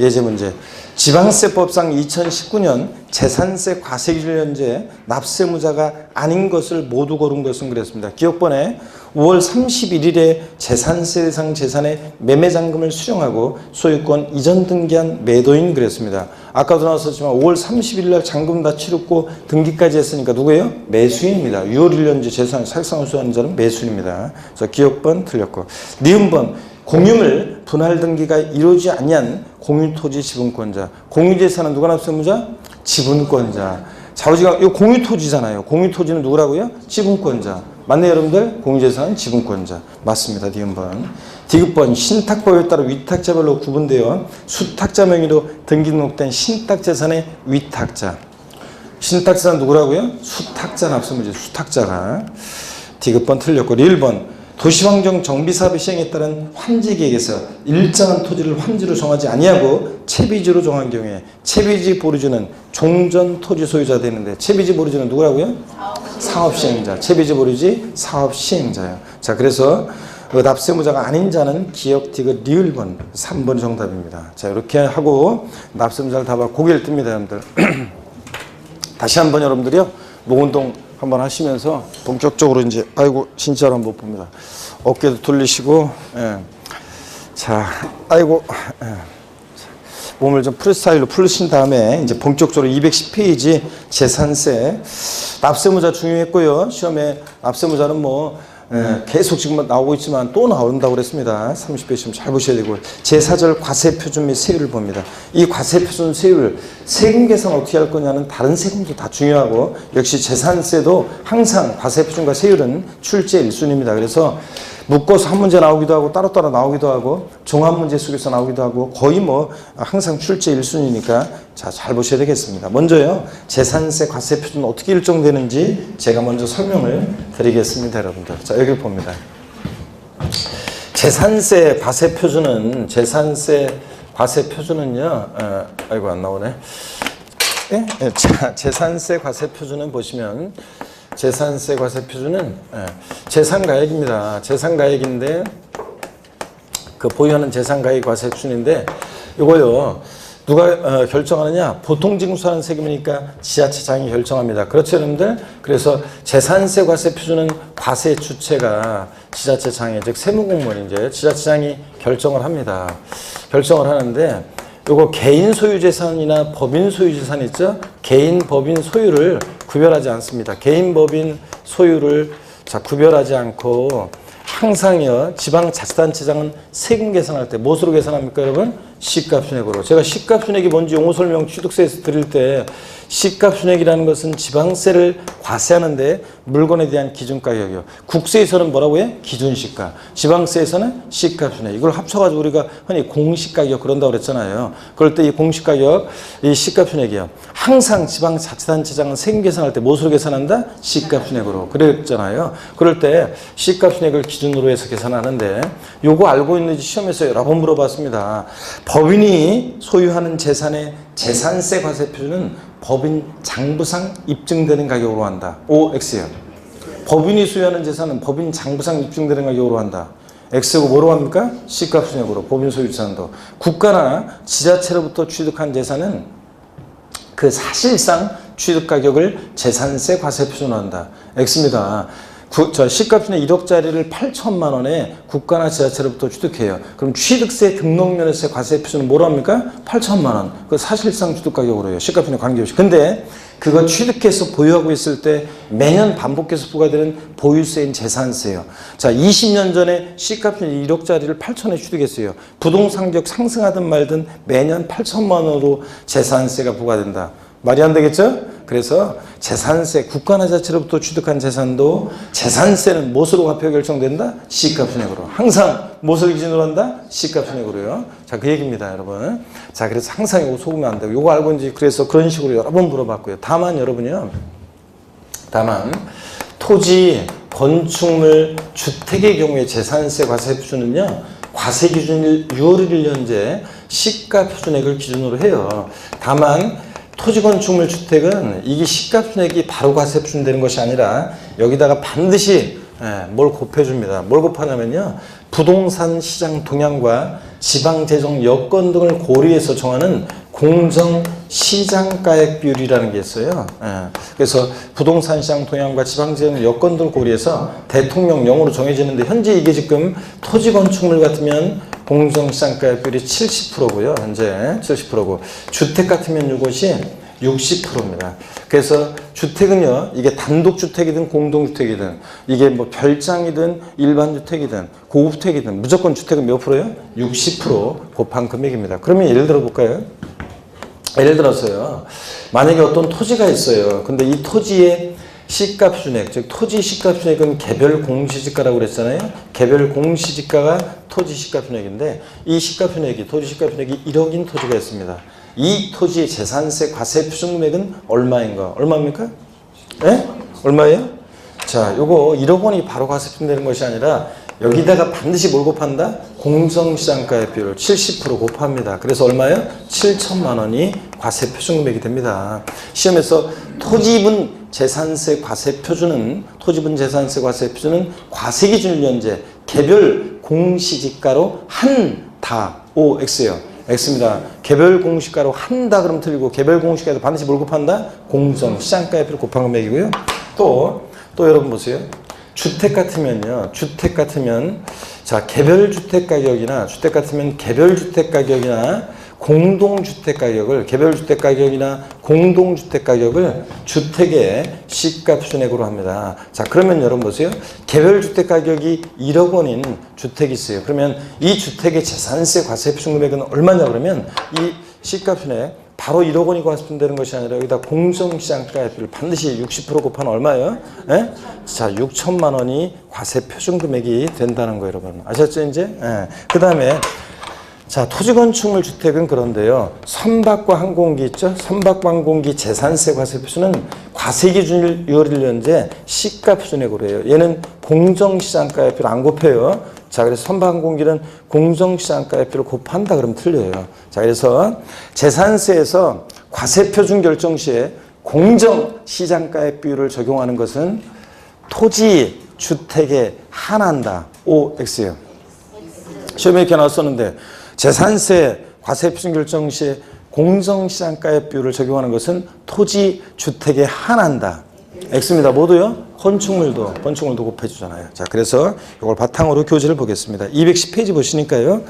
예제 문제. 지방세법상 2019년 재산세 과세기준연제 납세무자가 아닌 것을 모두 고른 것은 그랬습니다. 기억번에 5월 31일에 재산세 대상 재산의 매매잔금을 수령하고 소유권 이전 등기한 매도인 그랬습니다. 아까도 나왔었지만 5월 30일 날 잔금 다 치렀고 등기까지 했으니까 누구예요? 매수인입니다. 6월 1년제 재산 사실상 수하는 자는 매수인입니다. 그래서 기억번 틀렸고 니은번 공유물 분할 등기가 이루어지지 아니한 공유토지 지분권자. 공유재산은 누가 납세무자? 지분권자. 좌우지가 이거 공유토지잖아요. 공유토지는 누구라고요? 지분권자. 맞네요, 여러분들? 공유재산은 지분권자. 맞습니다. 니은번. 디귿번 신탁법에 따라 위탁자별로 구분되어 수탁자 명의로 등기 등록된 신탁재산의 위탁자. 신탁재산 누구라고요? 수탁자 납세무자. 수탁자가. 디귿번 틀렸고 리을번 도시환경 정비사업의 시행에 따른 환지계획에서 일정한 토지를 환지로 정하지 아니하고 채비지로 정한 경우에 채비지 보류주는 종전 토지 소유자 되는데 채비지 보류주는 누구라고요? 사업시행자. 채비지 보류지 사업시행자예요. 자, 그래서 납세무자가 아닌 자는 기억 디귿 리을번 3번 정답입니다. 자, 이렇게 하고 납세무자를 다 봐 고개를 뜹니다, 여러분들. 다시 한번 여러분들이요 목운동 한번 하시면서 본격적으로 이제 아이고 진짜로 한번 봅니다. 어깨도 돌리시고 자 아이고 몸을 좀 프리스타일로 풀으신 다음에 이제 본격적으로 210페이지 재산세 납세무자 중요했고요. 시험에 납세무자는 뭐 계속 지금 나오고 있지만 또 나온다고 그랬습니다. 30배 시험 잘 보셔야 되고 제4절 과세표준 및 세율을 봅니다. 이 과세표준 세율 세금 계산 어떻게 할 거냐는 다른 세금도 다 중요하고 역시 재산세도 항상 과세표준과 세율은 출제 1순위입니다. 그래서 묶어서 한 문제 나오기도 하고 따로따로 나오기도 하고 종합 문제 속에서 나오기도 하고 거의 뭐 항상 출제 1순위니까 자, 잘 보셔야 되겠습니다. 먼저요 재산세 과세표준 어떻게 일정되는지 제가 먼저 설명을 드리겠습니다, 여러분들. 자, 여기 봅니다. 재산세 과세표준은요 아이고 안 나오네. 자, 재산세 과세표준은 보시면 재산세 과세표준은 재산가액입니다. 재산가액인데 그 보유하는 재산가액 과세표준인데 이거요 누가 결정하느냐? 보통징수하는 세금이니까 지자체장이 결정합니다. 그렇죠, 여러분들? 그래서 재산세 과세표준은 과세 주체가 지자체장이 즉 세무공무원 이제 지자체장이 결정을 합니다. 결정을 하는데 요거 개인 소유 재산이나 법인 소유 재산 있죠? 개인, 법인 소유를 구별하지 않습니다. 개인, 법인 소유를 자 구별하지 않고 항상요 지방자치단체장은 세금 계산할 때 무엇으로 계산합니까, 여러분? 시가순액으로. 제가 시가순액이 뭔지 용어 설명 취득세에서 드릴 때 시가순액이라는 것은 지방세를 과세하는데 물건에 대한 기준가격이요. 국세에서는 뭐라고 해? 기준시가. 지방세에서는 시가순액. 이걸 합쳐가지고 우리가 흔히 공시가격 그런다고 그랬잖아요. 그럴 때 이 공시가격, 이 시가순액이요. 항상 지방자치단체장은 세금 계산할 때 무엇으로 계산한다? 시가순액으로. 그랬잖아요. 그럴 때 시가순액을 기준으로 해서 계산하는데 요거 알고 있는지 시험에서 여러 번 물어봤습니다. 법인이 소유하는 재산의 재산세 과세 표준은 법인 장부상 입증되는 가격으로 한다. OX요. 법인이 소유하는 재산은 법인 장부상 입증되는 가격으로 한다. X고 뭐로 합니까? 시가순액으로. 법인 소유 재산도. 국가나 지자체로부터 취득한 재산은 그 사실상 취득 가격을 재산세 과세 표준으로 한다. X입니다. 시가순액 1억짜리를 8천만 원에 국가나 지자체로부터 취득해요. 그럼 취득세, 등록면허세, 과세 표준은 뭐로 합니까? 8천만 원. 그 사실상 취득 가격으로 해요. 시가순액 관계없이. 근데 그거 취득해서 보유하고 있을 때 매년 반복해서 부과되는 보유세인 재산세예요. 자, 20년 전에 시가순액 1억짜리를 8천에 취득했어요. 부동산 가격 상승하든 말든 매년 8천만 원으로 재산세가 부과된다. 말이 안 되겠죠? 그래서 재산세, 국가나 자체로부터 취득한 재산도 재산세는 무엇으로 화표 결정된다? 시가순액으로. 항상 무엇을 기준으로 한다? 시가순액으로요. 자, 그 얘기입니다, 여러분. 자, 그래서 항상 이거 속으면 안 되고, 이거 알고 있는지 그래서 그런 식으로 여러 번 물어봤고요. 다만 여러분요. 토지, 건축물, 주택의 경우에 재산세 과세 표준은요. 과세 기준일 6월 1일 현재 시가 표준액을 기준으로 해요. 다만 토지 건축물 주택은 이게 시가순액이 바로 과세 표준되는 것이 아니라 여기다가 반드시 뭘 곱해줍니다. 뭘 곱하냐면요. 부동산 시장 동향과 지방재정 여건 등을 고려해서 정하는 공정시장가액 비율이라는 게 있어요. 그래서 부동산 시장 동향과 지방재정 여건 등을 고려해서 대통령령으로 정해지는데 현재 이게 지금 토지 건축물 같으면 공정시장가액 비율이 70%고요. 현재 70%고 주택 같으면 이것이 60%입니다. 그래서 주택은요. 이게 단독주택이든 공동주택이든 이게 뭐 별장이든 일반주택이든 고급주택이든 무조건 주택은 몇 프로예요? 60% 곱한 금액입니다. 그러면 예를 들어 볼까요? 예를 들어서요. 만약에 어떤 토지가 있어요. 근데 이 토지의 시가표준액, 즉 토지 시가표준액은 개별 공시지가라고 그랬잖아요. 개별 공시지가가 토지 시가표준액인데 이 시가표준액이 토지 시가표준액이 1억인 토지가 있습니다. 이 토지의 재산세 과세 표준금액은 얼마인가? 얼마입니까? 예? 얼마예요? 자, 요거 1억 원이 바로 과세 표준되는 것이 아니라 여기다가 반드시 뭘 곱한다? 공정시장가액 비율 70% 곱합니다. 그래서 얼마예요? 7천만 원이 과세 표준금액이 됩니다. 시험에서 토지분 재산세 과세 표준은 토지분 재산세 과세 표준은 과세 기준 현재 개별 공시지가로 한다. X예요. X입니다. 개별 공시가로 한다 그러면 틀리고 개별 공시가에도 반드시 뭘 곱한다? 공정시장가액 비율 곱한 금액이고요. 또 여러분 보세요. 주택 같으면요. 주택 같으면 자, 개별주택 가격이나 주택 같으면 개별주택 가격이나 공동주택 가격을 개별주택 가격이나 공동주택 가격을 주택의 시가 표준액으로 합니다. 자, 그러면 여러분 보세요. 개별주택 가격이 1억 원인 주택이 있어요. 그러면 이 주택의 재산세 과세 표준 금액은 얼마냐 그러면 이 시가 표준액 바로 1억 원이 과세되는 것이 아니라 여기다 공정시장가액비를 반드시 60% 곱하면 얼마예요? 예? 자, 6천만 원이 과세 표준 금액이 된다는 거예요, 여러분. 아셨죠, 이제? 예. 그 다음에 자, 토지건축물 주택은 그런데요. 선박과 항공기 있죠? 선박과 항공기 재산세 과세 표준은 과세 기준일 6월 1일 현재 시가 표준액으로 해요. 얘는 공정시장가액비를 안 곱해요. 자, 그래서 선박항공기는 공정시장가액비를 곱한다 그러면 틀려요. 자, 그래서 재산세에서 과세 표준 결정 시에 공정시장가액 비율을 적용하는 것은 토지, 주택에 한한다. OX예요. 시험에 이렇게 나왔었는데 재산세 과세 표준 결정 시에 공정시장가액 비율을 적용하는 것은 토지, 주택에 한한다. X입니다. 모두요. 건축물도 곱해주잖아요. 자, 그래서 이걸 바탕으로 교재를 보겠습니다. 210페이지 보시니까요.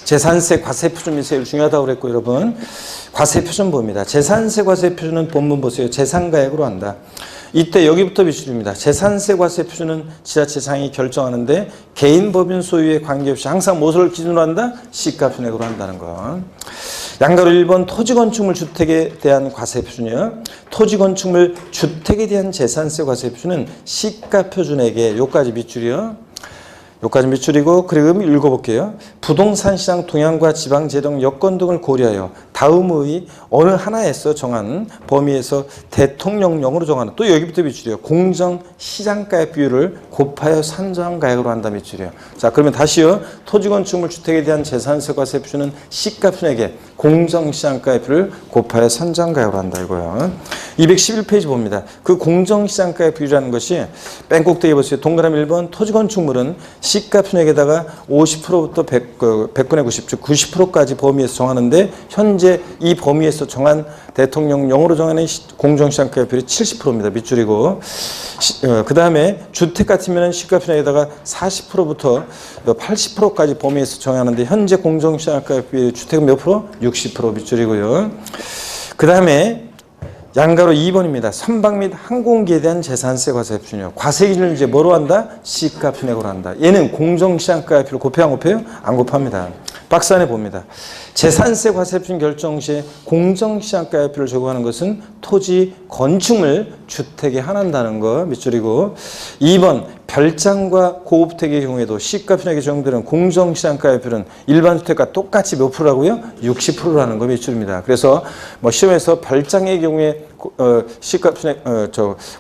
재산세 과세 표준 미세율 중요하다고 그랬고 여러분 과세 표준 봅니다. 재산세 과세 표준은 본문 보세요. 재산가액으로 한다. 이때 여기부터 미출입니다. 재산세 과세 표준은 지자체장이 결정하는데 개인 법인 소유에 관계없이 항상 무엇을 기준으로 한다? 시가편액으로 한다는 거. 양가로 1번 토지건축물 주택에 대한 과세 표준이요. 토지건축물 주택에 대한 재산세 과세 표준은 시가표준액에 요까지 미출이요. 요까지 미출이고, 그리고 읽어볼게요. 부동산 시장 동향과 지방 재정 여건 등을 고려하여 다음의 어느 하나에서 정한 범위에서 대통령령으로 정하는, 또 여기부터 미출이요. 공정 시장가액 비율을 곱하여 산정한 가액으로 한다 미출이요. 자, 그러면 다시요. 토지건축물 주택에 대한 재산세 과세 표준은 시가편액에 공정 시장가액 비율을 곱하여 산정한 가액으로 한다 이거요. 211페이지 봅니다. 그 공정 시장가액 비율이라는 것이 맨 꼭대기 보세요. 동그라미 1번 토지건축물은 시가편액에다가 50%부터 100분의 90, 즉 90%까지 범위에서 정하는데 현재 이 범위에서 정한 대통령령으로 정하는 공정시장가액 비율이 70%입니다. 밑줄이고, 그 다음에 주택 같으면 시가편액에다가 40%부터 80%까지 범위에서 정하는데 현재 공정시장가액 비율 주택은 몇 프로? 60% 밑줄이고요. 그 다음에 양가로 2번입니다. 선박 및 항공기에 대한 재산세 과세 표준이요. 과세 기준을 이제 뭐로 한다? 시가편액으로 한다. 얘는 공정시장가액 비율 곱해요, 안 곱해요? 안 곱합니다. 박스 안에 봅니다. 재산세 과세 표준 결정 시에 공정시장가액 비율을 적용하는 것은 토지 건축물 주택에 한한다는 거 밑줄이고, 2번 별장과 고급택의 경우에도 시가편액에 적용되는 공정시장가액 비율은 일반 주택과 똑같이 몇 프로라고요? 60%라는 거 밑줄입니다. 그래서 뭐 시험에서 별장의 경우에 시가편액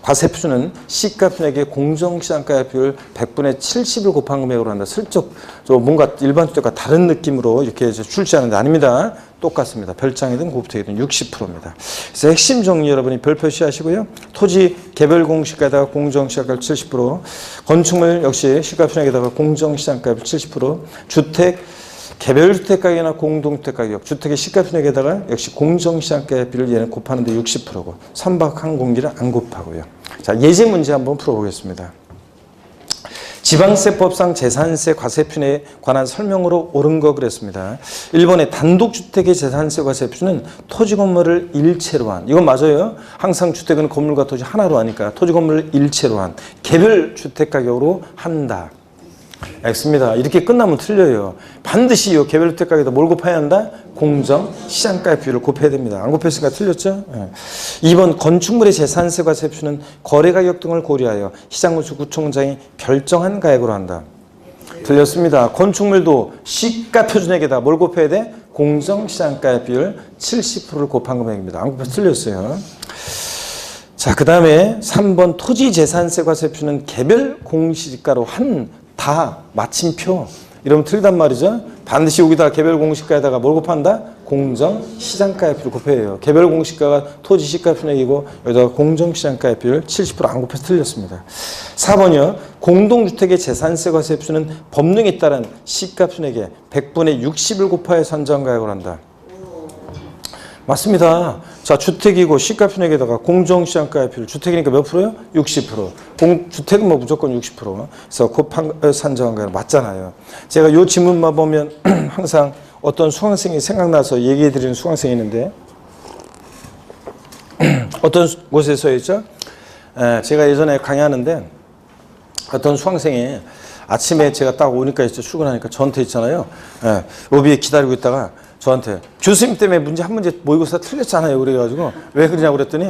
과세 표준은 시가편액의 공정시장가액 비율 100분의 70을 곱한 금액으로 한다. 슬쩍 뭔가 일반 주택과 다른 느낌으로 이렇게 출제하는데 아닙니다. 똑같습니다. 별장이든 고급택이든 60%입니다. 그래서 핵심 정리 여러분이 별표시 하시고요. 토지 개별 공시가에다가 공정시장가액 70%, 건축물 역시 시가편액에다가 공정시장가액 70%, 주택 개별 주택 가격이나 공동주택 가격, 주택의 시가편액에다가 역시 공정시장가액 비율을 얘는 곱하는데 60%고, 선박 항공기를 안 곱하고요. 자, 예제 문제 한번 풀어보겠습니다. 지방세법상 재산세 과세 표준에 관한 설명으로 옳은 거 그랬습니다. 1번에 단독주택의 재산세 과세 표준은 토지 건물을 일체로 한, 이건 맞아요. 항상 주택은 건물과 토지 하나로 하니까 토지 건물을 일체로 한 개별 주택 가격으로 한다. X입니다. 이렇게 끝나면 틀려요. 반드시 이 개별 주택 가격에다 뭘 곱해야 한다? 공정 시장가액 비율을 곱해야 됩니다. 안 곱했으니까 틀렸죠? 네. 2번 건축물의 재산세 과세 표준은 거래 가격 등을 고려하여 시장군수구청장이 결정한 가액으로 한다. 틀렸습니다. 건축물도 시가 표준액에다 뭘 곱해야 돼? 공정 시장가액 비율 70%를 곱한 금액입니다. 안 곱해서 틀렸어요. 자, 그 다음에 3번 토지 재산세 과세 표준은 개별 공시지가로 한 다 마침표, 이러면 틀리단 말이죠. 반드시 여기다 개별 공시가에다가 뭘 곱한다? 공정 시장가액 비율 곱해요. 개별 공시가가 토지 시가 편액이고 여기다가 공정 시장가액 비율 70%안 곱해서 틀렸습니다. 4번이요. 공동주택의 재산세 과세 표준은 법령에 따른 시가 편액에 100분의 60을 곱하여 산정가액을 한다. 맞습니다. 자, 주택이고 시가편액에다가 공정시장가액 비율, 주택이니까 몇 프로요? 60%. 주택은 뭐 무조건 60%. 그래서 곱한 산정한 거 맞잖아요. 제가 요 지문만 보면 항상 어떤 수강생이 생각나서 얘기해 드리는 수강생이 있는데 어떤 곳에 서 있죠? 제가 예전에 강의하는데 어떤 수강생이 아침에 제가 딱 오니까 이제 출근하니까 저한테 있잖아요. 로비에 기다리고 있다가 저한테 교수님 때문에 한 문제 모의고사 틀렸잖아요. 그래가지고 왜 그러냐고 그랬더니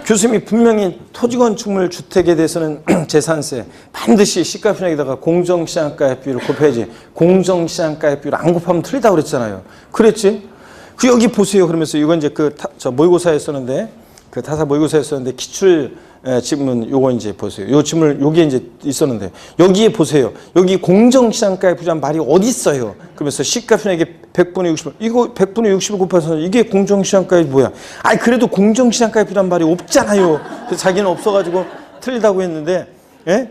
교수님이 분명히 토지건축물 주택에 대해서는 재산세 반드시 시가편액에다가 공정시장가액 비율을 곱해야지 공정시장가액 비율 안 곱하면 틀리다고 그랬잖아요. 그랬지? 그 여기 보세요. 그러면서 이건 이제 저 모의고사에 썼는데 그 타사 모의고사에 썼는데 기출 지문 요거 이제 보세요. 요 지문 요게 이제 있었는데 여기에 보세요. 여기 공정시장가액 비율이란 말이 어디 있어요? 그러면서 시가편액에 100분의 60 이거 100분의 60을 곱해서 이게 공정시장가액이 뭐야? 아니 그래도 공정시장가액 비율이란 말이 없잖아요. 그래서 자기는 없어가지고 틀리다고 했는데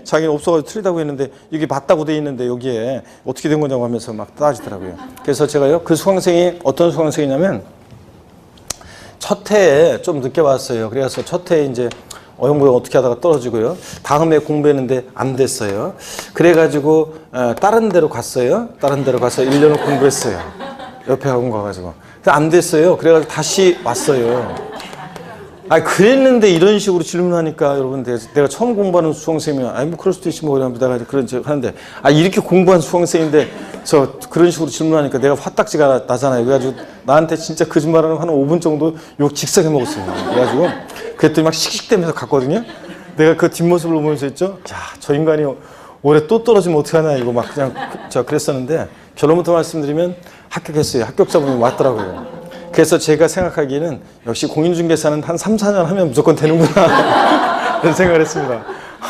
자기는 없어가지고 틀리다고 했는데 이게 맞다고 돼 있는데 여기에 어떻게 된 거냐고 하면서 막 따지더라고요. 그래서 제가요 그 수강생이 어떤 수강생이냐면 첫 해에 좀 늦게 왔어요. 그래서 첫 해에 이제 어영부영 어떻게 하다가 떨어지고요. 다음에 공부했는데 안 됐어요. 그래가지고 다른 데로 갔어요. 다른 데로 가서 1년을 공부했어요. 옆에 학원 가가지고. 안 됐어요. 그래가지고 다시 왔어요. 아, 그랬는데 이런 식으로 질문하니까 여러분, 내가 처음 공부하는 수험생이면, 아니, 뭐, 그럴 수도 있지, 뭐, 이러면 내가 그런 척 하는데, 아, 이렇게 공부한 수험생인데, 그런 식으로 질문하니까 내가 화딱지가 나잖아요. 그래가지고, 나한테 진짜 거짓말하는 한 5분 정도 욕 직사게 먹었어요. 그래가지고, 그랬더니 막 씩씩대면서 갔거든요. 내가 그 뒷모습을 보면서 했죠. 야, 저 인간이 올해 또 떨어지면 어떡하나, 이거 막 그냥, 그랬었는데, 결론부터 말씀드리면 합격했어요. 합격자분이 왔더라고요. 그래서 제가 생각하기에는 역시 공인중개사는 한 3, 4년 하면 무조건 되는구나 이런 생각을 했습니다.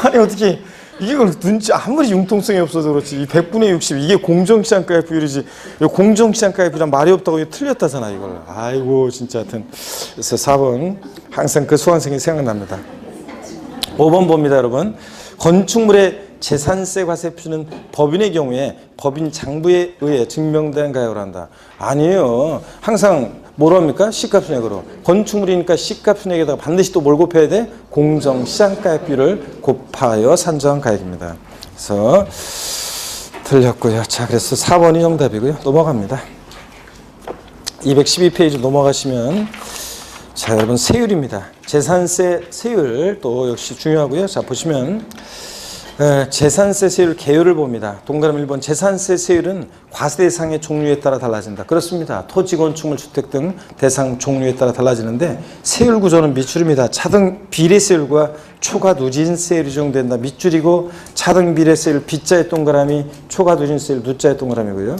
아니 어떻게 이걸 눈치 아무리 융통성이 없어도 그렇지 이 100분의 60 이게 공정시장가의 비율이지 공정시장가의 비율은 말이 없다고 틀렸다잖아 이걸. 아이고 진짜 하여튼 그래서 4번 항상 그 수강생이 생각납니다. 5번 봅니다 여러분. 건축물의 재산세 과세 표시는 법인의 경우에 법인 장부에 의해 증명된 가액을 한다. 아니에요. 항상 뭐로 합니까? 시가순액으로. 건축물이니까 시가순액에다가 반드시 또 뭘 곱해야 돼? 공정시장가액비를 곱하여 산정한 가액입니다. 그래서 틀렸고요. 자, 그래서 4번이 정답이고요. 넘어갑니다. 212페이지 넘어가시면 자, 여러분 세율입니다. 재산세 세율 또 역시 중요하고요. 자, 보시면 재산세 세율 개요를 봅니다. 동그라미 1번 재산세 세율은 과세 대상의 종류에 따라 달라진다. 그렇습니다. 토지, 건축물, 주택 등 대상 종류에 따라 달라지는데 세율 구조는 밑줄입니다. 차등 비례세율과 초과 누진세율이 적용된다. 밑줄이고 차등 비례세율 B자의 동그라미, 초과 누진세율 누자의 동그라미고요.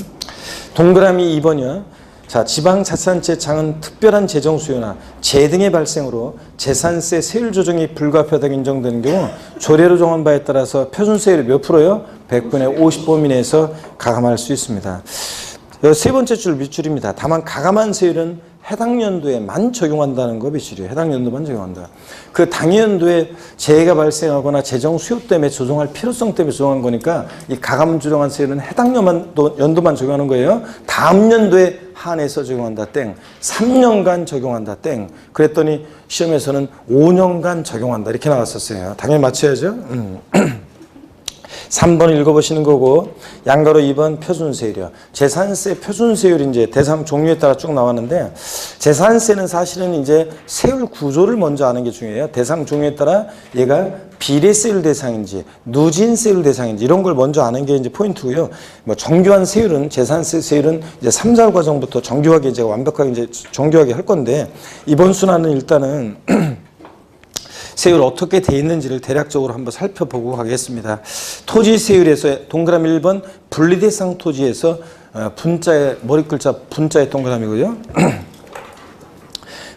동그라미 2번이요. 자, 지방자치단체장은 특별한 재정 수요나 재 등의 발생으로 재산세 세율 조정이 불가피하다고 인정되는 경우 조례로 정한 바에 따라서 표준세율이 몇 프로요? 100분의 50 범위 내에서 가감할 수 있습니다. 세 번째 줄 밑줄입니다. 다만 가감한 세율은 해당 연도에만 적용한다는 거 밑줄이에요. 해당 연도만 적용한다. 그 당연도에 재해가 발생하거나 재정 수요 때문에 조정할 필요성 때문에 조정한 거니까 이 가감 조정한 세율은 해당 연도만 적용하는 거예요. 다음 연도에 한해서 적용한다 땡. 3년간 적용한다 땡. 그랬더니 시험에서는 5년간 적용한다 이렇게 나왔었어요. 당연히 맞춰야죠. 3번 읽어보시는 거고 양가로 2번 표준세율이요. 재산세 표준세율이 이제 대상 종류에 따라 쭉 나왔는데 재산세는 사실은 이제 세율 구조를 먼저 아는 게 중요해요. 대상 종류에 따라 얘가 비례세율 대상인지 누진세율 대상인지 이런 걸 먼저 아는 게 이제 포인트고요. 뭐 정교한 세율은 재산세 세율은 이제 3, 4 과정부터 정교하게 이제 완벽하게 이제 정교하게 할 건데 이번 순환은 일단은 세율 어떻게 돼 있는지를 대략적으로 한번 살펴보고 가겠습니다. 토지 세율에서 동그라미 1번 분리대상 토지에서 분자의 머리 글자 분자의 동그라미고요.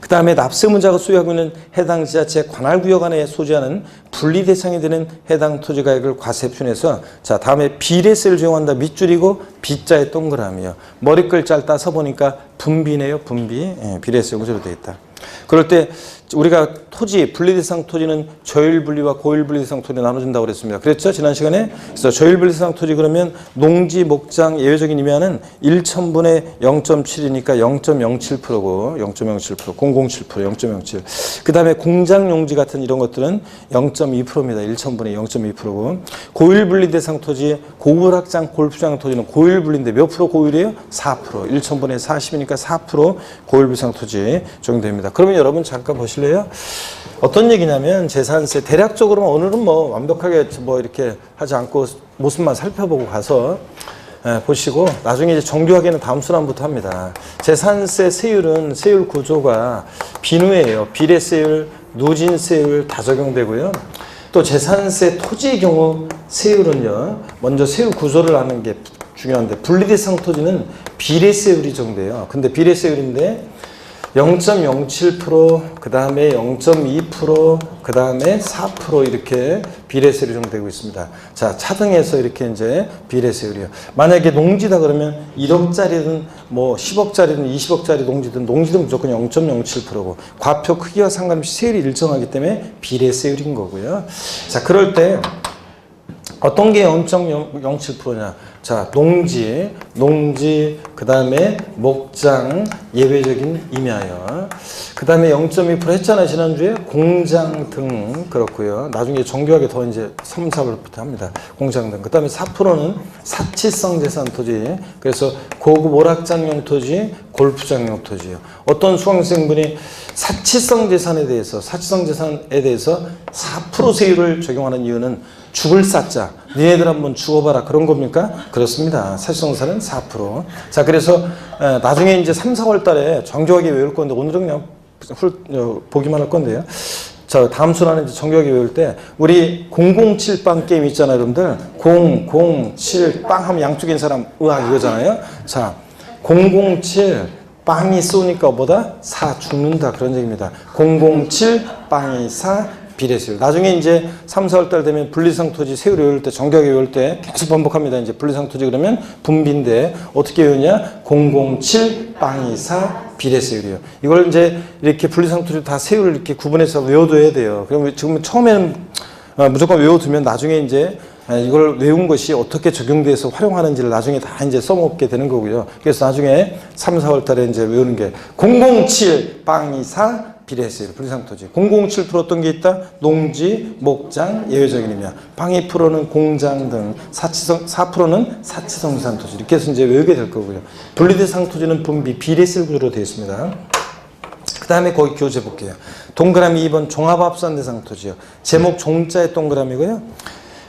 그 다음에 납세문자가 소유하고 있는 해당 지자체 관할구역 안에 소지하는 분리대상이 되는 해당 토지가액을 과세표준해서 자 다음에 비례세를 적용한다 밑줄이고 B자의 동그라미요. 머리 글자를 따서 보니까 분비네요. 분비. 비례세 구조로 되어 있다. 그럴 때 우리가 토지, 분리대상 토지는 저율분리와 고율분리대상 토지 나눠준다고 그랬습니다. 그랬죠? 지난 시간에. 그래서 저율분리대상 토지 그러면 농지, 목장, 예외적인 의미하는 1,000분의 0.7이니까 0.07%고 0.07%, 007%, 0.07. 그 다음에 공장 용지 같은 이런 것들은 0.2%입니다. 1,000분의 0.2%고 고율분리대상 토지, 고울확장, 골프장 토지는 고율분리인데 몇 프로 고율이에요? 4%. 1,000분의 40이니까 4% 고율분리대상 토지 적용됩니다. 그러면 여러분 잠깐 보실래요? 어떤 얘기냐면 재산세 대략적으로 오늘은 뭐 완벽하게 뭐 이렇게 하지 않고 모습만 살펴보고 가서 보시고 나중에 이제 정교하게는 다음 순환부터 합니다. 재산세 세율은 세율 구조가 비누예요. 비례세율, 누진세율 다 적용되고요. 또 재산세 토지의 경우 세율은요. 먼저 세율 구조를 아는 게 중요한데 분리대상 토지는 비례세율이 적용돼요. 근데 비례세율인데 0.07%, 그 다음에 0.2%, 그 다음에 4% 이렇게 비례세율이 적용되고 있습니다. 자, 차등해서 이렇게 이제 비례세율이요. 만약에 농지다 그러면 1억짜리든 뭐 10억짜리든 20억짜리 농지든 무조건 0.07%고 과표 크기와 상관없이 세율이 일정하기 때문에 비례세율인 거고요. 자, 그럴 때 어떤 게 0.07%냐? 자, 농지, 그 다음에 목장, 예외적인 임야요. 그 다음에 0.2% 했잖아요, 지난주에. 공장 등, 그렇고요. 나중에 정교하게 더 이제 3, 4월부터 합니다. 공장 등. 그 다음에 4%는 사치성 재산 토지. 그래서 고급 오락장용 토지, 골프장용 토지요. 어떤 수강생분이 사치성 재산에 대해서 4% 세율을 적용하는 이유는 죽을 사자, 니네들 한번 죽어봐라, 그런 겁니까? 그렇습니다. 사실성사는 4%. 자, 그래서 나중에 이제 3, 4월 달에 정교하게 외울 건데, 오늘은 그냥 보기만 할 건데요. 자, 다음 순환은 이제 정교하게 외울 때, 우리 007빵 게임 있잖아요, 여러분들. 007빵 하면 양쪽에 있는 사람, 으악, 이거잖아요. 자, 007 빵이 쏘니까 뭐다? 4 죽는다, 그런 얘기입니다. 007 빵이 4 비례세율. 나중에 이제 3, 4월 달 되면 분리상 토지 세율 외울 때, 정교하게 외울 때 계속 반복합니다. 이제 분리상 토지 그러면 분비인데 어떻게 외우냐? 007 빵이사 비례세율이요. 이걸 이제 이렇게 분리상 토지 다 세율을 이렇게 구분해서 외워둬야 돼요. 그럼 지금 처음에는 무조건 외워두면 나중에 이제 이걸 외운 것이 어떻게 적용돼서 활용하는지를 나중에 다 이제 써먹게 되는 거고요. 그래서 나중에 3, 4월 달에 이제 외우는 게 007 빵이사 비례세율, 분리상토지. 007% 어떤 게 있다? 농지, 목장, 예외적인 임야. 방위 프로는 공장 등, 4%는 사치성 재산토지. 이렇게 해서 이제 외우게 될 거고요. 분리대상토지는 분비, 비례세율 구조로 되어 있습니다. 그 다음에 거기 교재 볼게요. 동그라미 2번 종합합산대상토지요. 제목 종자의 동그라미고요.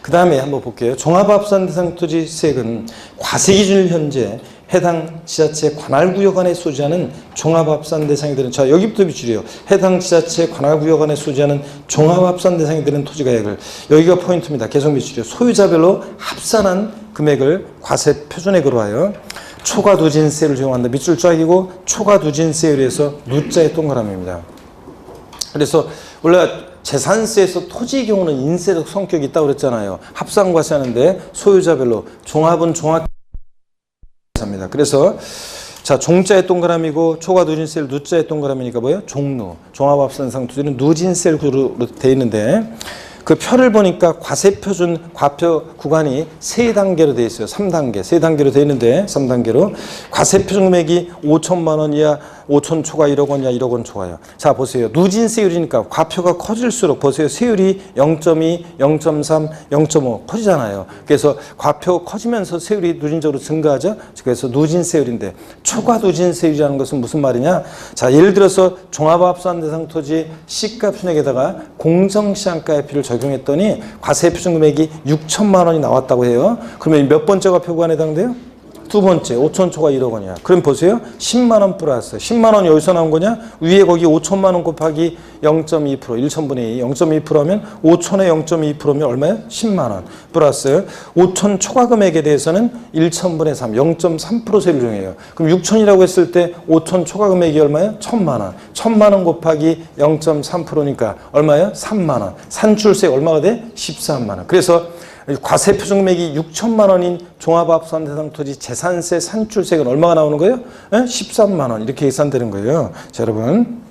그 다음에 한번 볼게요. 종합합산대상토지세액은 과세기준일 현재 해당 지자체 관할구역 안에 소지하는 종합합산 대상이 되는, 자, 여기부터 비추래요. 해당 지자체 관할구역 안에 소지하는 종합합산 대상이 되는 토지가액을, 여기가 포인트입니다. 계속 비추래요. 소유자별로 합산한 금액을 과세 표준액으로 하여 초과 누진세율을 적용한다. 밑줄 쫙이고 초과 누진세율에서 누자의 동그라미입니다. 그래서 원래 재산세에서 토지의 경우는 인세적 성격이 있다고 그랬잖아요. 합산과세하는데 소유자별로, 종합은 종합 합니다. 그래서 자, 종자의 동그라미고 초과 누진세율 누자의 동그라미니까 뭐예요? 종루. 종합합산상 토지는 누진세율 구조로 되어 있는데 그 표를 보니까 과세표준 과표 구간이 3단계로 되어 있어요. 3단계. 3단계로 되어 있는데 3단계로 과세표준 금액이 5천만 원 이하, 5천 초과 1억 원 이하, 1억 원 초과요. 자, 보세요. 누진세율이니까 과표가 커질수록 보세요. 세율이 0.2, 0.3, 0.5 커지잖아요. 그래서 과표 커지면서 세율이 누진적으로 증가하죠. 그래서 누진세율인데 초과 누진세율이라는 것은 무슨 말이냐? 자, 예를 들어서 종합합산 대상 토지 시가 표준액에다가 공정시장가액비를 적용했더니 과세 표준 금액이 6천만 원이 나왔다고 해요. 그러면 몇 번째 과표 구간에 해당돼요? 두 번째, 5천 초과 1억 원이야. 그럼 보세요. 10만 원 플러스. 10만 원이 어디서 나온 거냐? 위에 거기 5천만 원 곱하기 0.2%, 1천분의 2, 0.2% 하면 5천에 0.2%면 얼마예요? 10만 원. 플러스 5천 초과 금액에 대해서는 1천분의 3, 0.3% 세율을 적용해요. 그럼 6천이라고 했을 때 5천 초과 금액이 얼마예요? 1천만 원. 1천만 원 곱하기 0.3%니까 얼마예요? 3만 원. 산출세 얼마가 돼? 13만 원. 그래서 과세 표준 금액이 6천만 원인 종합합산 대상 토지 재산세 산출세액은 얼마가 나오는 거예요? 13만 원 이렇게 계산되는 거예요. 자, 여러분.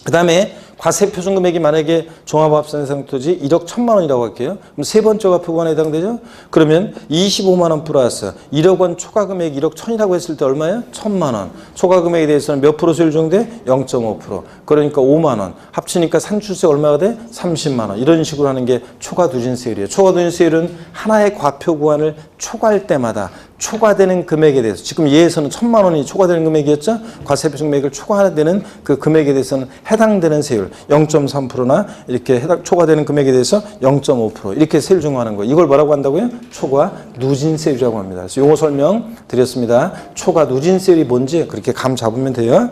그 다음에 과세 표준 금액이 만약에 종합합산 대상 토지 1억 1천만 원이라고 할게요. 그럼 세 번째 과표 구간에 해당되죠? 그러면 25만 원 플러스 1억 원 초과 금액 1억 1천이라고 했을 때 얼마예요? 1천만 원. 초과 금액에 대해서는 몇 프로 세율 적용돼? 0.5%. 그러니까 5만 원. 합치니까 산출세 얼마가 돼? 30만 원. 이런 식으로 하는 게 초과 누진세율이에요. 초과 누진세율은 하나의 과표 구간을 초과할 때마다 초과되는 금액에 대해서, 지금 예에서는 1천만 원이 초과되는 금액이었죠? 과세 표준 금액을 초과되는 그 금액에 대해서는 해당되는 세율 0.3%나 이렇게 초과되는 금액에 대해서 0.5% 이렇게 세율 적용하는 거예요. 이걸 뭐라고 한다고요? 초과 누진세율이라고 합니다. 그래서 용어 설명 드렸습니다. 초과 누진세율이 뭔지 그렇게 감 잡으면 돼요.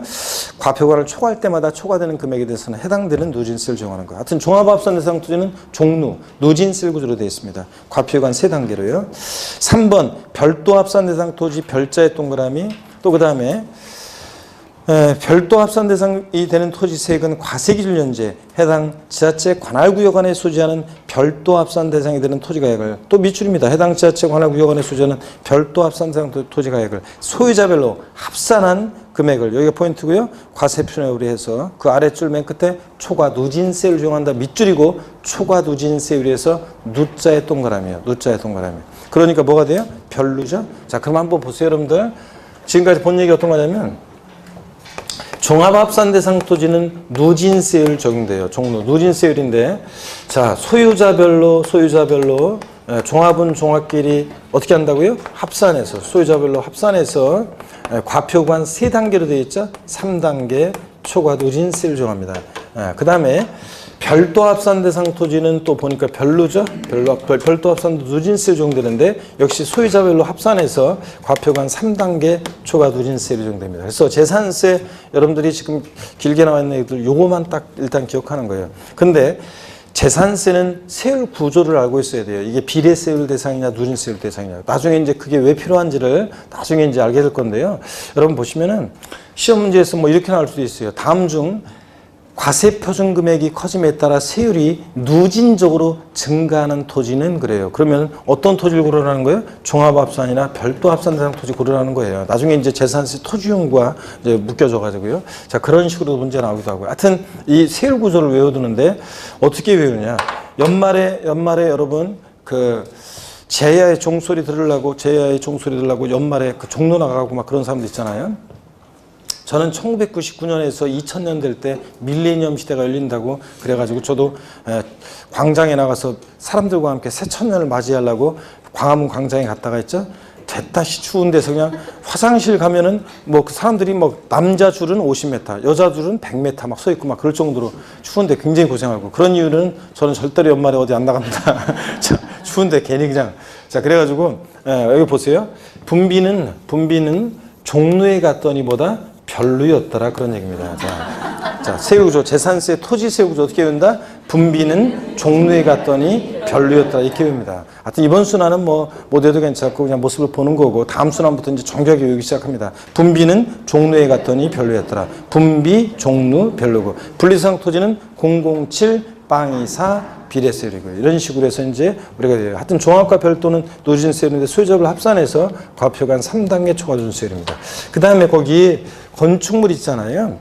과표관을 초과할 때마다 초과되는 금액에 대해서는 해당되는 누진세율을 적용하는 거예요. 하여튼 종합합산 대상 토지는 종루, 누진세율 구조로 되어 있습니다. 과표관 3단계로요. 3번 별도 합산 대상 토지 별자의 동그라미. 또 그 다음에 별도 합산 대상이 되는 토지세액은 과세기준 연재 해당 지자체 관할구역 안에 소지하는 별도 합산 대상이 되는 토지가액을 또 밑줄입니다. 해당 지자체 관할구역 안에 소지하는 별도 합산 대상 토지가액을 소유자별로 합산한 금액을 여기가 포인트고요. 과세표준으로 해서 그 아랫줄 맨 끝에 초과 누진세율 적용한다. 밑줄이고 초과 누진세율에 해서 누자의 동그라미요. 누자의 동그라미. 그러니까 뭐가 돼요? 별루죠. 자, 그럼 한번 보세요, 여러분들. 지금까지 본 얘기 어떤 거냐면 종합합산 대상 토지는 누진세율 적용돼요. 종로 누진세율인데 자 소유자별로 종합은 종합끼리 어떻게 한다고요? 합산해서 소유자별로 합산해서 과표관 3단계로 되어 있죠. 3단계 초과 누진세율 적용합니다. 그 다음에 별도 합산 대상 토지는 또 보니까 별로죠. 별도 합산도 누진세율 적용되는데 역시 소유자별로 합산해서 과표관 3단계 초과 누진세율이 적용됩니다. 그래서 재산세 여러분들이 지금 길게 나와 있는 얘기들 요거만 딱 일단 기억하는 거예요. 근데 재산세는 세율 구조를 알고 있어야 돼요. 이게 비례세율 대상이냐 누진세율 대상이냐. 나중에 이제 그게 왜 필요한지를 나중에 이제 알게 될 건데요. 여러분 보시면은 시험 문제에서 뭐 이렇게 나올 수도 있어요. 다음 중 과세표준 금액이 커짐에 따라 세율이 누진적으로 증가하는 토지는 그래요. 그러면 어떤 토지를 고르라는 거예요? 종합합산이나 별도 합산 대상 토지 고르라는 거예요. 나중에 이제 재산세 토지용과 이제 묶여져 가지고요. 자, 그런 식으로 문제 나오기도 하고요. 하여튼 이 세율 구조를 외워두는데 어떻게 외우냐? 연말에 여러분 그 제야의 종소리 들으려고 연말에 그 종로 나가고 막 그런 사람들 있잖아요. 저는 1999년에서 2000년 될 때 밀레니엄 시대가 열린다고 그래가지고 저도 광장에 나가서 사람들과 함께 새천년을 맞이하려고 광화문 광장에 갔다가 있죠. 됐다시 추운 데서 그냥 화장실 가면은 뭐 그 사람들이 뭐 남자 줄은 50m, 여자 줄은 100m 막 서 있고 막 그럴 정도로 추운데 굉장히 고생하고 그런 이유는 저는 절대로 연말에 어디 안 나갑니다. 자, 추운데 괜히 그냥 자 그래가지고 여기 보세요. 분비는 종로에 갔더니 보다 별로였더라 그런 얘기입니다. 자, 세율구조, 재산세, 토지 세율구조 어떻게 외운다? 분비는 종로에 갔더니 별로였더라 이렇게 외웁니다. 하여튼 이번 순환은 뭐 못해도 괜찮고 그냥 모습을 보는 거고 다음 순환부터 이제 정교하게 외우기 시작합니다. 분비는 종로에 갔더니 별로였더라. 분비, 종로, 별로고. 분리대상 토지는 007, 빵24, 비례세율이고 이런 식으로 해서 이제 우리가 하여튼 종합과 별도는 누진세율인데 소유자별 합산해서 과표관 3단계 초과 누진세율입니다. 그 다음에 거기 건축물 있잖아요.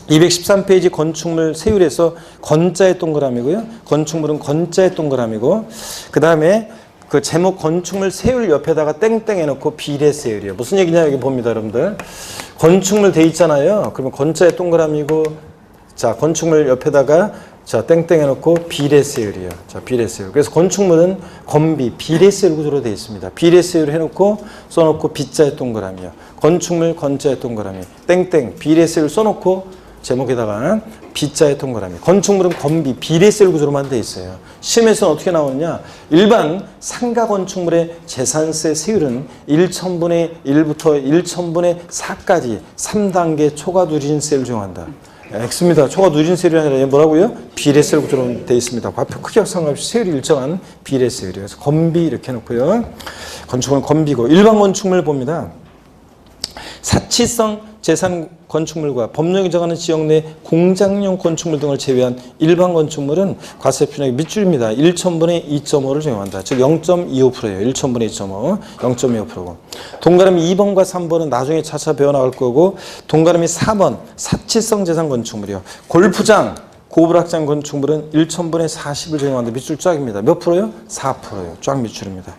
213페이지 건축물 세율에서 건자의 동그라미고요. 건축물은 건자의 동그라미고 그 다음에 그 제목 건축물 세율 옆에다가 땡땡 해놓고 비례세율이에요. 무슨 얘기냐 여기 봅니다 여러분들. 건축물 돼 있잖아요. 그러면 건자의 동그라미고 자 건축물 옆에다가 자 땡땡 해놓고 비례세율이에요. 자 비례세율. 그래서 건축물은 건비 비례세율 구조로 되어 있습니다. 비례세율 해놓고 써놓고 비자의 동그라미요. 건축물 건자의 동그라미 땡땡 비례세율 써놓고 제목에다가 비자의 동그라미. 건축물은 건비 비례세율 구조로만 되어 있어요. 시험에서는 어떻게 나오느냐? 일반 상가 건축물의 재산세 세율은 1,000분의 1부터 1,000분의 4까지 3단계 초과 누진세율을 적용한다. X입니다. 초과 누진세율이 아니라 얘 뭐라고요? 비례세율 구조로 되어 있습니다. 과표 크기와 상관없이 세율이 일정한 비례세율이에요. 그래서 건비 이렇게 해놓고요. 건축물은 건비고 일반 건축물 봅니다. 사치성 재산 건축물과 법령이 정하는 지역 내 공장용 건축물 등을 제외한 일반 건축물은 과세표준액 밑줄입니다. 1,000분의 2.5를 적용한다. 즉 0.25%예요. 1,000분의 2.5, 0.25%고. 동그라미 2번과 3번은 나중에 차차 배워나갈 거고 동그라미 4번 사치성 재산 건축물이요. 골프장, 고불악장 건축물은 1,000분의 40을 적용한다. 밑줄 쫙입니다. 몇 프로요? 4%예요. 쫙 밑줄입니다.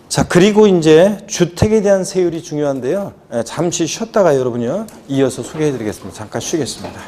자, 그리고 이제 주택에 대한 세율이 중요한데요. 잠시 쉬었다가 여러분요. 이어서 소개해 드리겠습니다. 잠깐 쉬겠습니다.